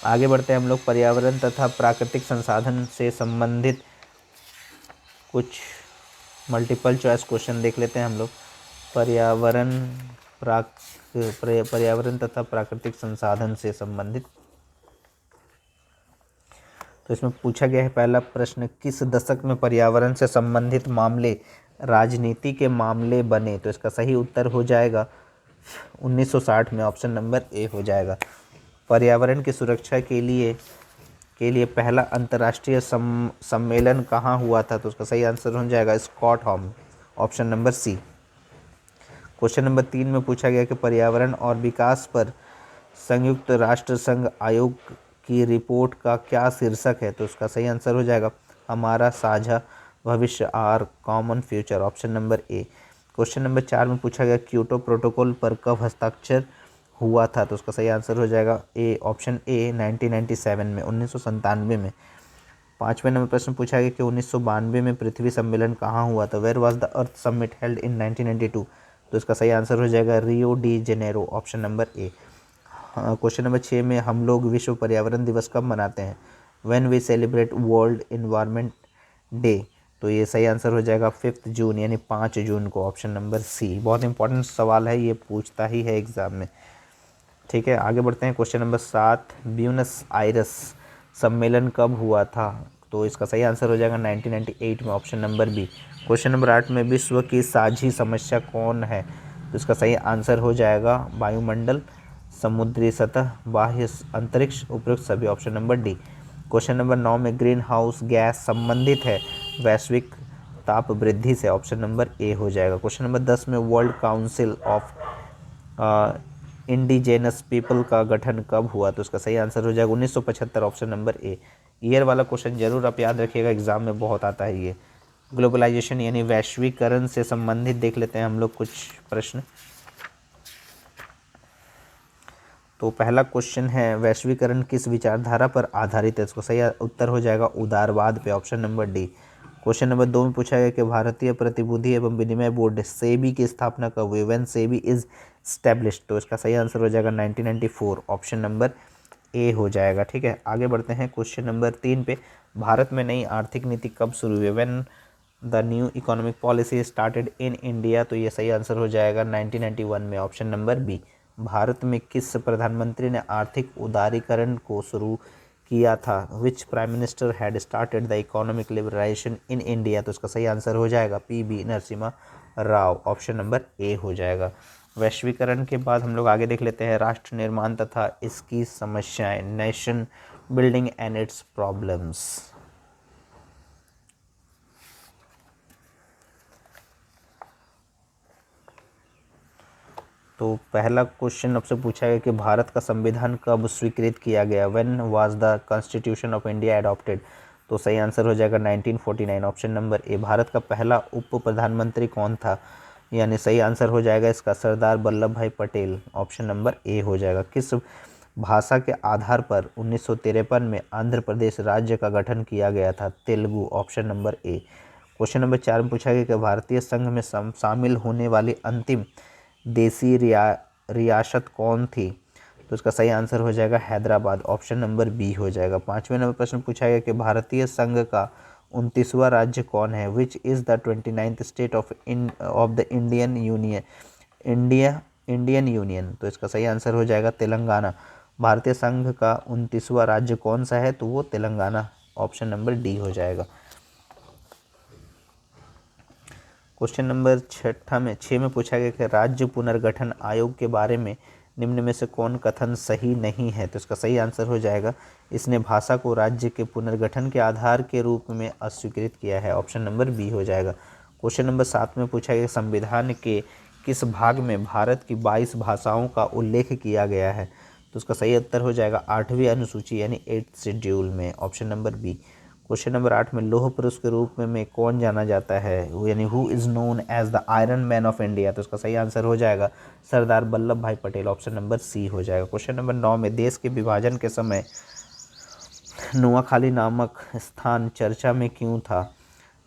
आगे बढ़ते हैं हम लोग पर्यावरण तथा प्राकृतिक संसाधन से संबंधित कुछ मल्टीपल चॉइस क्वेश्चन देख लेते हैं हम लोग। पर्यावरण तथा प्राकृतिक संसाधन से संबंधित, तो इसमें पूछा गया है पहला प्रश्न, किस दशक में पर्यावरण से संबंधित मामले राजनीति के मामले बने? तो इसका सही उत्तर हो जाएगा 1960 में, ऑप्शन नंबर ए हो जाएगा। पर्यावरण की सुरक्षा के लिए पहला अंतर्राष्ट्रीय सम्मेलन कहाँ हुआ था? तो उसका सही आंसर हो जाएगा Stockholm, option number C. Question number 3 में पूछा गया कि पर्यावरण और विकास पर संयुक्त राष्ट्र संघ आयोग की रिपोर्ट का क्या शीर्षक है? तो उसका सही आंसर हो जाएगा हमारा साझा भविष्य, our common future, option number A. Question number 4 में पूछा गया क्योटो प्रोटोकॉल पर कब हस्ताक्षर हुआ था? तो उसका सही आंसर हो जाएगा ए, ऑप्शन ए, 1997 में, 1997 में। 5वें नंबर प्रश्न पूछा गया कि 1992 में पृथ्वी सम्मेलन कहाँ हुआ था? Where was the earth summit held in 1992? तो इसका सही आंसर हो जाएगा Rio de Janeiro, option number A. Question number 6 में हम लोग विश्व पर्यावरण दिवस कब मनाते हैं? When we celebrate world environment day? तो ये सही आंसर हो जाएगा 5 जून, यानी 5 जून को, ऑप्शन नंबर सी। बहुत इंपॉर्टेंट सवाल है, ये पूछता ही है एग्जाम में। ठीक है, आगे बढ़ते हैं। क्वेश्चन नंबर 7, ब्यूनस आयर्स सम्मेलन कब हुआ था? तो इसका सही आंसर हो जाएगा 1998 में, option number B. Question number 8 में विश्व की साझी समस्या कौन है? तो इसका सही आंसर हो जाएगा वायुमंडल, समुद्री सतह, बाह्य अंतरिक्ष, उपयुक्त सभी, option number D. Question number 9 में ग्रीन हाउस गैस संबंधित है वैश्विक ताप वृद्धि से, ऑप्शन नंबर ए हो जाएगा। क्वेश्चन नंबर 10 में world council of indigenous people का गठन कब हुआ? तो इसका सही आंसर हो जाएगा 1975, ऑप्शन नंबर ए। ईयर वाला क्वेश्चन जरूर आप याद रखिएगा, एग्जाम में बहुत आता है ये। ग्लोबलाइजेशन यानी वैश्वीकरण से संबंधित देख लेते हैं हम लोग कुछ प्रश्न। तो पहला क्वेश्चन है वैश्वीकरण किस विचारधारा पर आधारित है? इसको सही उत्तर हो जाएगा उदारवाद पे, option number D. Question number 2 में पूछा गया कि भारतीय प्रतिभूति एवं विनिमय बोर्ड सेबी की स्थापना कब हुई? When SEBI is established? तो इसका सही आंसर हो जाएगा 1994, ऑप्शन नंबर ए हो जाएगा। ठीक है, आगे बढ़ते हैं क्वेश्चन नंबर 3 पे। भारत में नई आर्थिक नीति कब शुरू हुई? When the new economic policy started in India? तो ये सही आंसर हो जाएगा 1991 में, ऑप्शन नंबर बी। भारत में किस प्रधानमंत्री ने आर्थिक उदारीकरण को शुरू किया था? Which prime minister had started the economic liberalisation in India? तो इसका सही आंसर हो जाएगा P B Narasimha Rao, option number A हो जाएगा। वैश्वीकरण के बाद हम लोग आगे देख लेते हैं राष्ट्र निर्माण तथा इसकी समस्याएं, nation building and it's problems. तो पहला क्वेश्चन आपसे पूछा गया कि भारत का संविधान कब स्वीकृत किया गया? When was the constitution of India adopted? तो सही आंसर हो जाएगा 1949, ऑप्शन नंबर ए। भारत का पहला उप प्रधानमंत्री कौन था? यानी सही आंसर हो जाएगा इसका सरदार वल्लभ भाई पटेल, ऑप्शन नंबर ए हो जाएगा। किस भाषा के आधार पर 1953 में आंध्र प्रदेश राज्य का गठन किया गया था? Telugu, option number A. Question number 4 में पूछा गया कि भारतीय संघ में शामिल होने वाली अंतिम देसी रियासत कौन थी? तो इसका सही आंसर हो जाएगा हैदराबाद, ऑप्शन नंबर बी हो जाएगा। 5वें नंबर प्रश्न पूछा गया कि भारतीय संघ का 29वां राज्य कौन है? Which is the 29th state of the Indian union? तो इसका सही आंसर हो जाएगा तेलंगाना। भारतीय संघ का 29वां राज्य कौन सा है? तो वो तेलंगाना, ऑप्शन नंबर डी हो जाएगा। क्वेश्चन नंबर 6 में पूछा गया कि राज्य पुनर्गठन आयोग के बारे में निम्न में से कौन कथन सही नहीं है? तो इसका सही आंसर हो जाएगा, इसने भाषा को राज्य के पुनर्गठन के आधार के रूप में अस्वीकृत किया है। ऑप्शन नंबर बी हो जाएगा। क्वेश्चन नंबर 7 में पूछा गया, संविधान के किस भाग में भारत की 22 भाषाओं का उल्लेख किया गया है? तो उसका सही उत्तर हो जाएगा 8वीं अनुसूची यानी 8th शेड्यूल में। Option number B. Question number 8 में लौह पुरुष के रूप में कौन जाना जाता है, यानी who is known as the iron man of India? तो इसका सही आंसर हो जाएगा सरदार वल्लभ भाई पटेल। ऑप्शन नंबर सी हो जाएगा। क्वेश्चन नंबर 9 में देश के विभाजन के समय नोआखाली नामक स्थान चर्चा में क्यों था?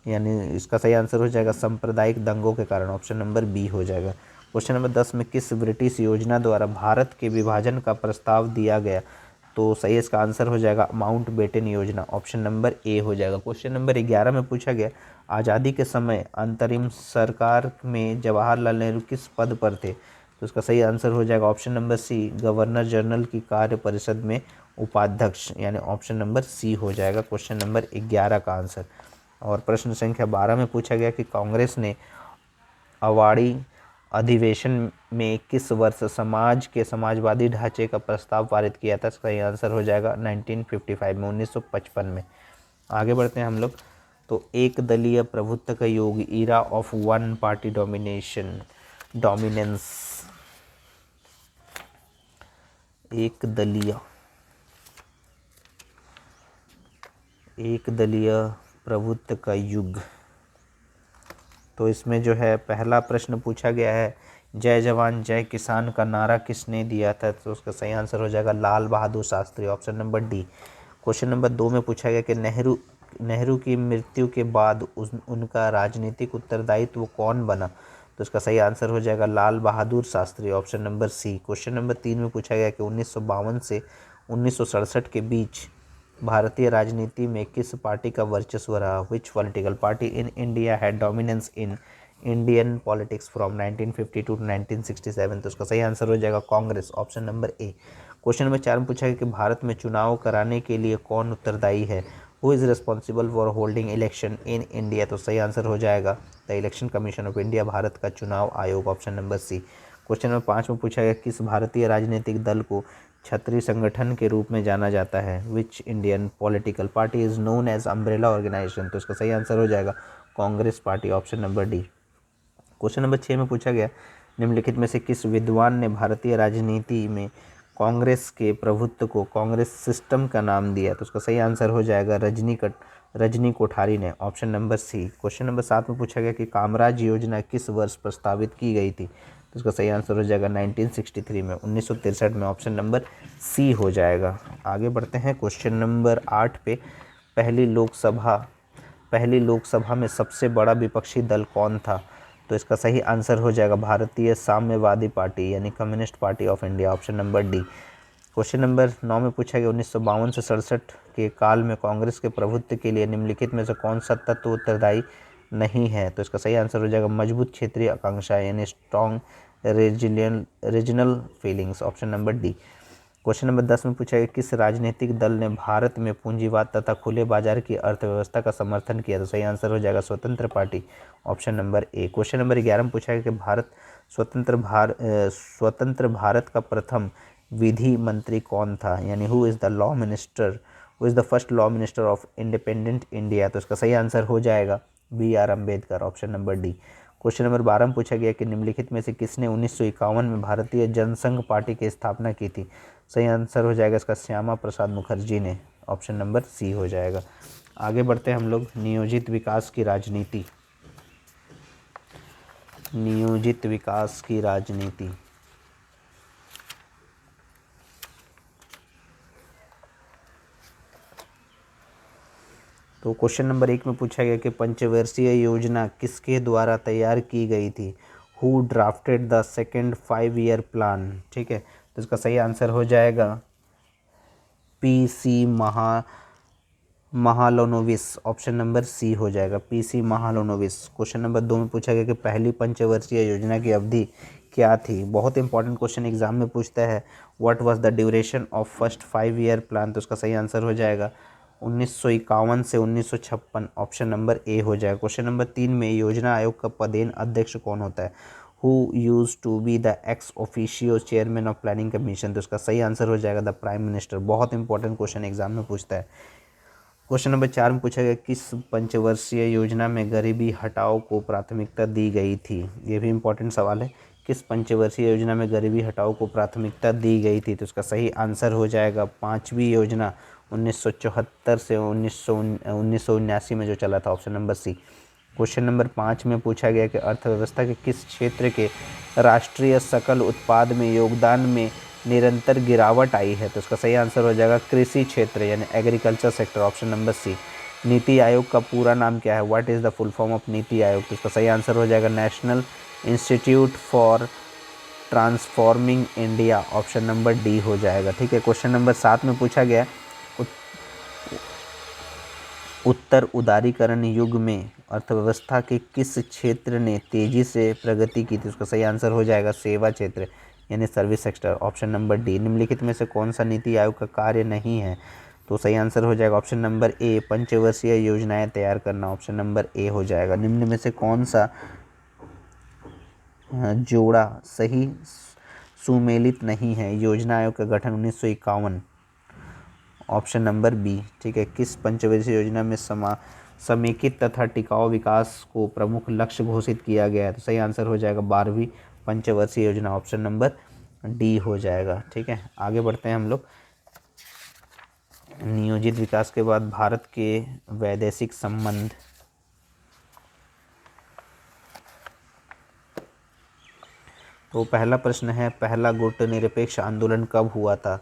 यानी इसका सही आंसर हो जाएगा सांप्रदायिक दंगों के कारण। ऑप्शन नंबर बी हो जाएगा। क्वेश्चन नंबर 10 में किस ब्रिटिश योजना द्वारा भारत के विभाजन का प्रस्ताव दिया गया? तो सही इसका आंसर हो जाएगा माउंटबेटन योजना। ऑप्शन नंबर ए हो जाएगा। क्वेश्चन नंबर 11 में पूछा गया, आज़ादी के समय अंतरिम सरकार में जवाहरलाल नेहरू किस पद पर थे? तो इसका सही आंसर हो जाएगा option number C, governor general की कार्य परिषद में उपाध्यक्ष, यानी ऑप्शन नंबर सी हो जाएगा क्वेश्चन नंबर 11 का आंसर। और प्रश्न संख्या 12 में पूछा गया कि कांग्रेस ने अवाड़ी अधिवेशन में किस वर्ष समाज के समाजवादी ढांचे का प्रस्ताव पारित किया था? इसका आंसर हो जाएगा 1955 में, 1955 में। आगे बढ़ते हैं हम लोग। तो एक दलीय प्रभुत्व का युग, era of one party dominance, एक दलीय प्रभुत्व का युग। तो इसमें जो है पहला प्रश्न पूछा गया है, जय जवान जय किसान का नारा किसने दिया था? तो उसका सही आंसर हो जाएगा Lal Bahadur Shastri. Option number D. Question number 2 में पूछा गया कि नेहरू की मृत्यु के बाद उनका राजनीतिक उत्तरदायित्व कौन बना? तो इसका सही आंसर हो जाएगा Lal Bahadur Shastri. Option number C. Question number 3 में पूछा गया कि 1952 से 1967 के बीच भारतीय राजनीति में किस पार्टी का वर्चस्व रहा? Which political party in India had dominance in Indian politics from 1952 to 1967? तो उसका सही आंसर हो जाएगा Congress. Option number A. Question number 4 में पूछा गया कि भारत में चुनाव कराने के लिए कौन उत्तरदायी है? Who is responsible for holding election in India? तो सही आंसर हो जाएगा the election commission of India, Bharat का चुनाव आयोग। Option number C. Question number 5 में पूछा गया किस भारतीय राजनीतिक दल को छत्री संगठन के रूप में जाना जाता है? Which Indian political party is known as umbrella organisation? तो इसका सही आंसर हो जाएगा Congress party. Option number D. Question number 6 में पूछा गया, निम्नलिखित में से किस विद्वान ने भारतीय राजनीति में कांग्रेस के प्रभुत्व को कांग्रेस सिस्टम का नाम दिया? तो उसका सही आंसर हो जाएगा रजनी कोठारी ने। Option number C. Question number 7 में पूछा गया कि कामराज योजना किस वर्ष प्रस्तावित की गई थी? तो उसका सही आंसर हो जाएगा 1963 में, 1963 में। ऑप्शन नंबर सी हो जाएगा। आगे बढ़ते हैं क्वेश्चन नंबर 8 पे। पहली लोकसभा में सबसे बड़ा विपक्षी दल कौन था? तो इसका सही आंसर हो जाएगा भारतीय साम्यवादी पार्टी यानी communist party of India. Option number D. Question number 9 में पूछा गया 1952 से 67 के काल में कांग्रेस के प्रभुत्व के लिए निम्नलिखित में से कौन सा तत्व उत्तरदायी नहीं है? तो इसका सही आंसर हो जाएगा मजबूत क्षेत्रीय आकांक्षा यानी strong regional feelings. Option number D. Question number 10 में पूछा गया किस राजनीतिक दल ने भारत में पूंजीवाद तथा खुले बाजार की अर्थव्यवस्था का समर्थन किया? तो सही आंसर हो जाएगा स्वतंत्र party. Option number A. Question number 11 में पूछा गया कि स्वतंत्र भारत का प्रथम विधि मंत्री कौन था? यानी who is the first law minister of independent India? तो इसका सही आंसर हो जाएगा BR Ambedkar. Option number D. Question number 12 में पूछा गया कि निम्नलिखित में से किसने 1951 में भारतीय जनसंघ पार्टी की स्थापना की थी? सही आंसर हो जाएगा इसका श्यामा प्रसाद मुखर्जी ने। ऑप्शन नंबर सी हो जाएगा। आगे बढ़ते हैं हम लोग नियोजित विकास की राजनीति। तो क्वेश्चन नंबर 1 में पूछा गया कि पंचवर्षीय योजना किसके द्वारा तैयार की गई थी? Who drafted the second 5 year plan? ठीक है, तो इसका सही आंसर हो जाएगा PC Mahalanobis. Option number C हो जाएगा PC महालोनोविस। क्वेश्चन नंबर 2 में पूछा गया कि पहली पंचवर्षीय योजना की अवधि क्या थी? बहुत इंपॉर्टेंट क्वेश्चन एग्जाम में पूछता है, what was the duration of first 5 year plan? तो उसका सही आंसर हो जाएगा 1951 से 1956। ऑप्शन नंबर ए हो जाएगा। क्वेश्चन नंबर 3 में योजना आयोग का पदेन अध्यक्ष कौन होता है? Who use to be the ex officio chairman of planning commission. तो इसका सही आंसर हो जाएगा द प्राइम मिनिस्टर। बहुत इंपॉर्टेंट क्वेश्चन एग्जाम में पूछता है। क्वेश्चन नंबर 4 में पूछा गया किस पंचवर्षीय योजना में गरीबी हटाओ को प्राथमिकता दी गई थी। ये भी इंपॉर्टेंट सवाल है। किस पंचवर्षीय योजना में गरीबी हटाओ को प्राथमिकता दी गई थी। तो इसका सही आंसर हो जाएगा 5वीं योजना 1974 से 1979 में जो चला था, option number C. Question number 5 में पूछा गया कि अर्थव्यवस्था के किस क्षेत्र के राष्ट्रीय सकल उत्पाद में योगदान में निरंतर गिरावट आई है। तो इसका सही आंसर हो जाएगा कृषि क्षेत्र यानी agriculture sector, option number C. NITI Aayog का पूरा नाम क्या है, what is the full form of NITI Aayog. तो इसका सही आंसर हो जाएगा national institute for transforming India, option number D हो जाएगा। ठीक है। क्वेश्चन नंबर 7 में पूछा गया उत्तर उदारीकरण युग में अर्थव्यवस्था के किस क्षेत्र ने तेजी से प्रगति की थी। उसका सही आंसर हो जाएगा सेवा क्षेत्र यानी service sector, option number D. निम्नलिखित में से कौन सा नीति आयोग का कार्य नहीं है। तो सही आंसर हो जाएगा ऑप्शन नंबर ए पंचवर्षीय योजनाएं तैयार करना, ऑप्शन नंबर ए हो जाएगा। निम्न में से कौन सा जोड़ा सही सुमेलित नहीं है। योजना आयोग का गठन 1951, ऑप्शन नंबर बी। ठीक है। किस पंचवर्षीय योजना में समेकित तथा टिकाऊ विकास को प्रमुख लक्ष्य घोषित किया गया है। तो सही आंसर हो जाएगा 12वीं पंचवर्षीय योजना, ऑप्शन नंबर डी हो जाएगा। ठीक है। आगे बढ़ते हैं हम लोग। नियोजित विकास के बाद भारत के वैदेशिक संबंध। तो पहला प्रश्न है पहला गुटनिरपेक्ष आंदोलन कब हुआ था।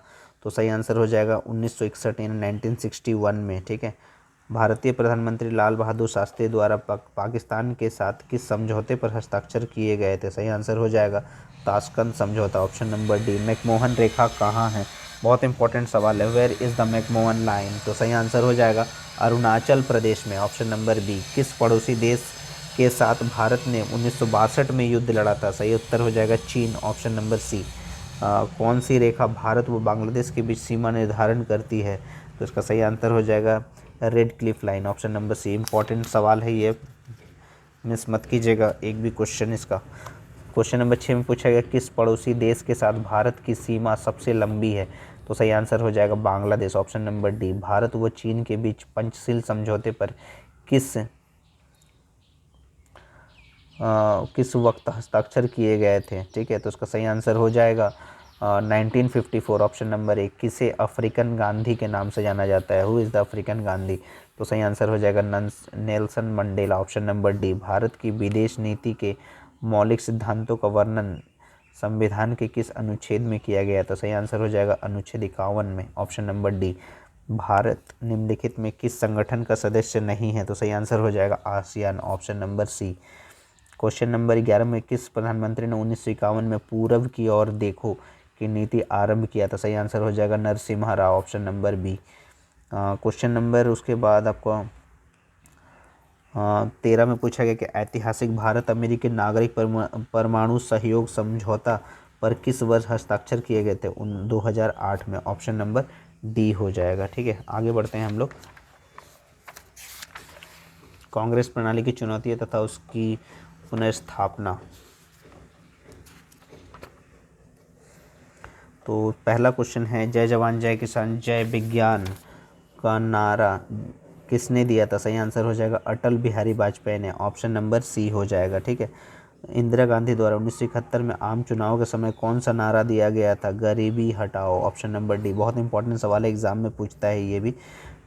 तो सही आंसर हो जाएगा 1961 यानी 1961 में। ठीक है। भारतीय प्रधानमंत्री लाल बहादुर शास्त्री द्वारा पाकिस्तान के साथ किस समझौते पर हस्ताक्षर किए गए थे। सही आंसर हो जाएगा ताशकंद समझौता, ऑप्शन नंबर डी। मैकमोहन रेखा कहाँ है, बहुत इंपॉर्टेंट सवाल है। Where is the McMahon line. तो सही आंसर हो जाएगा अरुणाचल प्रदेश में, ऑप्शन नंबर बी। किस पड़ोसी देश के साथ भारत ने 1962 में युद्ध लड़ा था। सही उत्तर हो जाएगा चीन, ऑप्शन नंबर सी। कौन सी रेखा भारत व बांग्लादेश के बीच सीमा निर्धारण करती है। तो इसका सही आंसर हो जाएगा Radcliffe line, option number C. Important सवाल है ये, मिस मत कीजिएगा एक भी क्वेश्चन इसका। क्वेश्चन नंबर 6 में पूछा गया किस पड़ोसी देश के साथ भारत की सीमा सबसे लंबी है। तो सही आंसर हो जाएगा Bangladesh, option number D. Bharat व चीन के बीच पंचशील समझौते पर किस वक्त हस्ताक्षर किए गए थे। ठीक है। तो उसका सही आंसर हो जाएगा 1954, ऑप्शन नंबर ए। किसे अफ्रीकन गांधी के नाम से जाना जाता है, who is the African Gandhi. तो सही आंसर हो जाएगा Nelson Mandela, option number D. Bharat की विदेश नीति के मौलिक सिद्धांतों का वर्णन संविधान के किस अनुच्छेद में किया गया। तो सही आंसर हो जाएगा अनुच्छेद 51 में, ऑप्शन नंबर डी। भारत निम्नलिखित में किस संगठन का सदस्य नहीं है। तो सही आंसर हो जाएगा ASEAN, option number C. Question number 11 में किस प्रधानमंत्री ने 1951 में पूरब की ओर देखो की नीति आरंभ किया था। सही आंसर हो जाएगा Narasimha Rao, option number B. Question number उसके बाद आपको 13 में पूछा गया कि ऐतिहासिक भारत अमेरिकी नागरिक परमाणु सहयोग समझौता पर किस वर्ष हस्ताक्षर किए गए थे। 2008 में, ऑप्शन नंबर डी हो जाएगा। ठीक है। आगे बढ़ते हैं हम लोग। कांग्रेस प्रणाली की चुनौती तथा उसकी पुनर्स्थापना। तो पहला क्वेश्चन है जय जवान जय किसान जय विज्ञान का नारा किसने दिया था। सही आंसर हो जाएगा अटल बिहारी वाजपेयी ने, ऑप्शन नंबर सी हो जाएगा। ठीक है। इंदिरा गांधी द्वारा 1971 में आम चुनाव के समय कौन सा नारा दिया गया था, गरीबी हटाओ, ऑप्शन नंबर डी। बहुत इंपॉर्टेंट सवाल है, एग्जाम में पूछता है ये भी।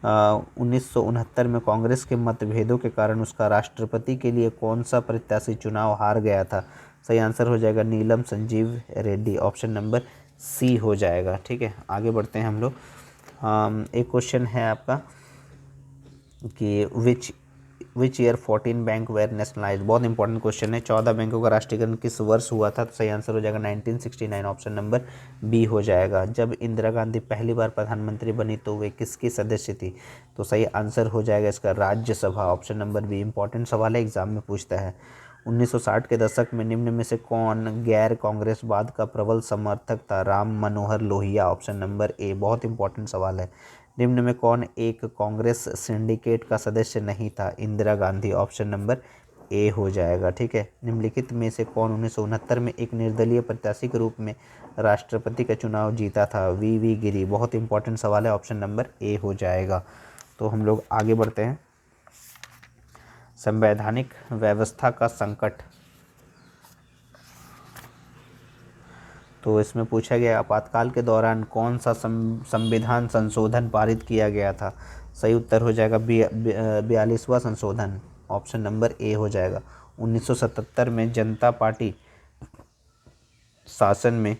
1969 में कांग्रेस के मतभेदों के कारण उसका राष्ट्रपति के लिए कौन सा प्रत्याशी चुनाव हार गया था। सही आंसर हो जाएगा Neelam Sanjiva Reddy, option number C हो जाएगा। ठीक है। आगे बढ़ते हैं हम लोग। एक क्वेश्चन है आपका कि which year 14 bank were nationalise. बहुत इंपॉर्टेंट क्वेश्चन है। 14 बैंकों का राष्ट्रीयकरण किस वर्ष हुआ था। तो सही आंसर हो जाएगा 1969, ऑप्शन नंबर बी हो जाएगा। जब इंदिरा गांधी पहली बार प्रधानमंत्री बनी तो वे किसकी सदस्य थी। तो सही आंसर हो जाएगा इसका Rajya Sabha, option number B. Important सवाल है, एग्जाम में पूछता है। 1960 के दशक में निम्न में से कौन गैर कांग्रेसवाद का प्रबल समर्थक था। राम मनोहर लोहिया, ऑप्शन नंबर ए। बहुत इंपॉर्टेंट सवाल है। निम्न में कौन एक कांग्रेस सिंडिकेट का सदस्य नहीं था। Indira Gandhi, option number A हो जाएगा। ठीक है, निम्नलिखित में से कौन 1969 में एक निर्दलीय प्रत्याशी के रूप में राष्ट्रपति का चुनाव जीता था? वी गिरी। बहुत इंपॉर्टेंट सवाल है, ऑप्शन नंबर ए हो जाएगा। तो हम लोग आगे बढ़ते हैं। संवैधानिक व्यवस्था का संकट, तो इसमें पूछा गया आपातकाल के दौरान कौन सा संविधान संशोधन पारित किया गया था? सही उत्तर हो जाएगा 42वां संशोधन, ऑप्शन नंबर ए हो जाएगा। 1977 में जनता पार्टी शासन में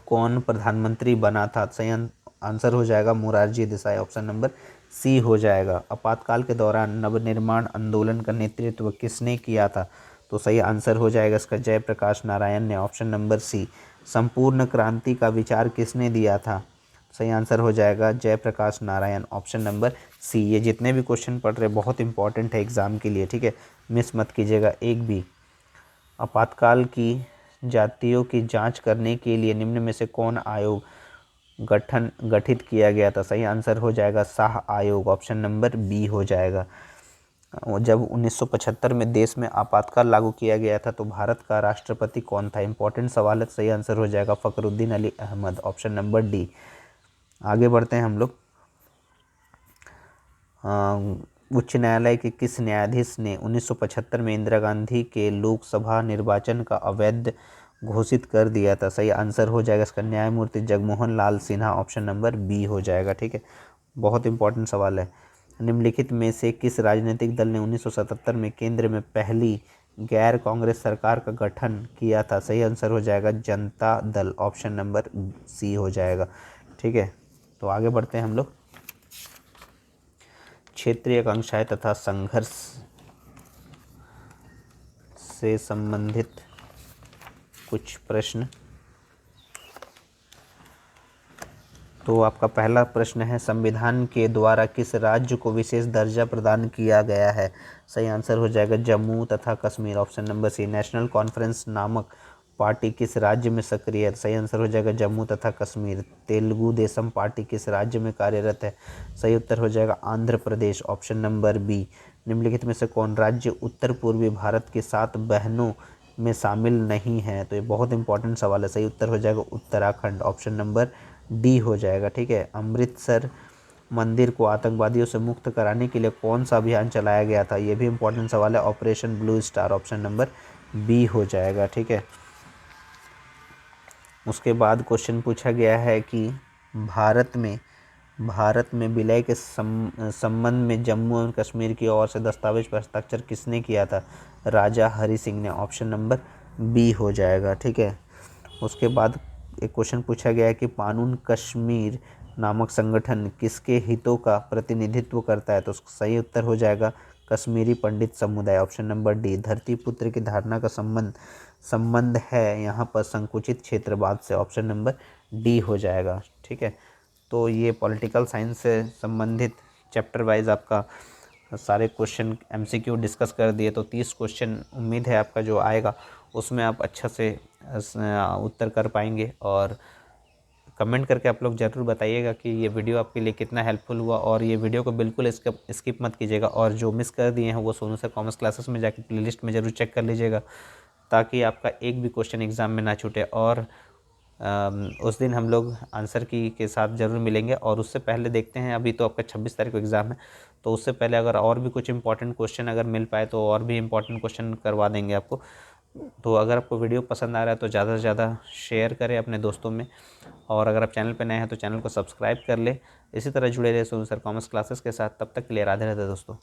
कौन प्रधानमंत्री बना था? सही आंसर हो जाएगा Morarji Desai, option number C हो जाएगा। आपातकाल के दौरान नवनिर्माण आंदोलन का नेतृत्व किसने किया था? तो सही आंसर हो जाएगा इसका जयप्रकाश नारायण ने, ऑप्शन नंबर सी। संपूर्ण क्रांति का विचार किसने दिया था? सही आंसर हो जाएगा Jayaprakash Narayan, option number C. ये जितने भी क्वेश्चन पढ़ रहे बहुत इंपॉर्टेंट है एग्जाम के लिए, ठीक है, मिस मत कीजिएगा एक भी। आपातकाल की जातियों की जांच करने के लिए निम्न में से कौन आयोग गठित किया गया था? सही आंसर हो जाएगा शाह आयोग, ऑप्शन नंबर बी हो जाएगा। जब 1975 में देश में आपातकाल लागू किया गया था तो भारत का राष्ट्रपति कौन था? इंपॉर्टेंट सवाल है, सही आंसर हो जाएगा Fakhruddin Ali Ahmed, option number D. आगे बढ़ते हैं हम लोग। उच्च न्यायालय के किस न्यायाधीश ने 1975 में इंदिरा गांधी के लोकसभा निर्वाचन का अवैध घोषित कर दिया था? सही आंसर हो जाएगा इसका न्यायमूर्ति जगमोहन लाल सिन्हा, ऑप्शन नंबर बी हो जाएगा। ठीक है, बहुत इंपॉर्टेंट सवाल है। निम्नलिखित में से किस राजनीतिक दल ने 1977 में केंद्र में पहली गैर कांग्रेस सरकार का गठन किया था? सही आंसर हो जाएगा Janata Dal, option number C हो जाएगा। ठीक है, तो आगे बढ़ते हैं हम लोग। क्षेत्रीय आकांक्षाएं तथा संघर्ष से संबंधित कुछ प्रश्न। तो आपका पहला प्रश्न है, संविधान के द्वारा किस राज्य को विशेष दर्जा प्रदान किया गया है? सही आंसर हो जाएगा जम्मू तथा Kashmir, option number C. National Conference नामक पार्टी किस राज्य में सक्रिय है? सही आंसर हो जाएगा जम्मू तथा कश्मीर। तेलुगु देशम पार्टी किस राज्य में कार्यरत है? सही उत्तर हो जाएगा Andhra Pradesh, option number B. निम्नलिखित में से कौन राज्य उत्तर पूर्वी भारत के 7 बहनों में शामिल नहीं है? तो ये बहुत इंपॉर्टेंट सवाल है, सही उत्तर हो जाएगा उत्तराखंड, ऑप्शन नंबर डी हो जाएगा। ठीक है, अमृतसर मंदिर को आतंकवादियों से मुक्त कराने के लिए कौन सा अभियान चलाया गया था? ये भी इंपॉर्टेंट सवाल है, operation blue star, option number B हो जाएगा। ठीक है, उसके बाद क्वेश्चन पूछा गया है कि भारत में विलय के संबंध में जम्मू एवं कश्मीर की ओर से दस्तावेज पर हस्ताक्षर किसने किया था? राजा हरि सिंह ने, ऑप्शन नंबर बी हो जाएगा। ठीक है, उसके बाद एक क्वेश्चन पूछा गया है कि पानून कश्मीर नामक संगठन किसके हितों का प्रतिनिधित्व करता है? तो सही उत्तर हो जाएगा कश्मीरी पंडित समुदाय, ऑप्शन नंबर डी। धरती पुत्र की धारणा का संबंध है यहाँ पर संकुचित क्षेत्रवाद से, ऑप्शन नंबर डी हो जाएगा। ठीक है, तो ये पॉलिटिकल साइंस से संबंधित चैप्टर वाइज आपका सारे क्वेश्चन एमसीक्यू डिस्कस कर दिए। तो 30 क्वेश्चन उम्मीद है आपका जो आएगा उसमें आप अच्छा से उत्तर कर पाएंगे। और कमेंट करके आप लोग ज़रूर बताइएगा कि ये वीडियो आपके लिए कितना हेल्पफुल हुआ, और ये वीडियो को बिल्कुल स्किप मत कीजिएगा, और जो मिस कर दिए हैं वो सोनू सर कॉमर्स क्लासेस में जाकर प्लेलिस्ट में ज़रूर चेक कर लीजिएगा, ताकि आपका एक भी क्वेश्चन एग्ज़ाम में ना छूटे। और उस दिन हम लोग आंसर की के साथ ज़रूर मिलेंगे। और उससे पहले देखते हैं, अभी तो आपका 26 तारीख को एग्ज़ाम है, तो उससे पहले अगर और भी कुछ इंपॉर्टेंट क्वेश्चन अगर मिल पाए तो और भी इंपॉर्टेंट क्वेश्चन करवा देंगे आपको। तो अगर आपको वीडियो पसंद आ रहा है तो ज़्यादा से ज़्यादा शेयर करें अपने दोस्तों में, और अगर आप चैनल पर नए हैं तो चैनल को सब्सक्राइब कर ले। इसी तरह जुड़े रहे सोनू सर कॉमर्स क्लासेस के साथ। तब तक के लिए राधे राधे दोस्तों।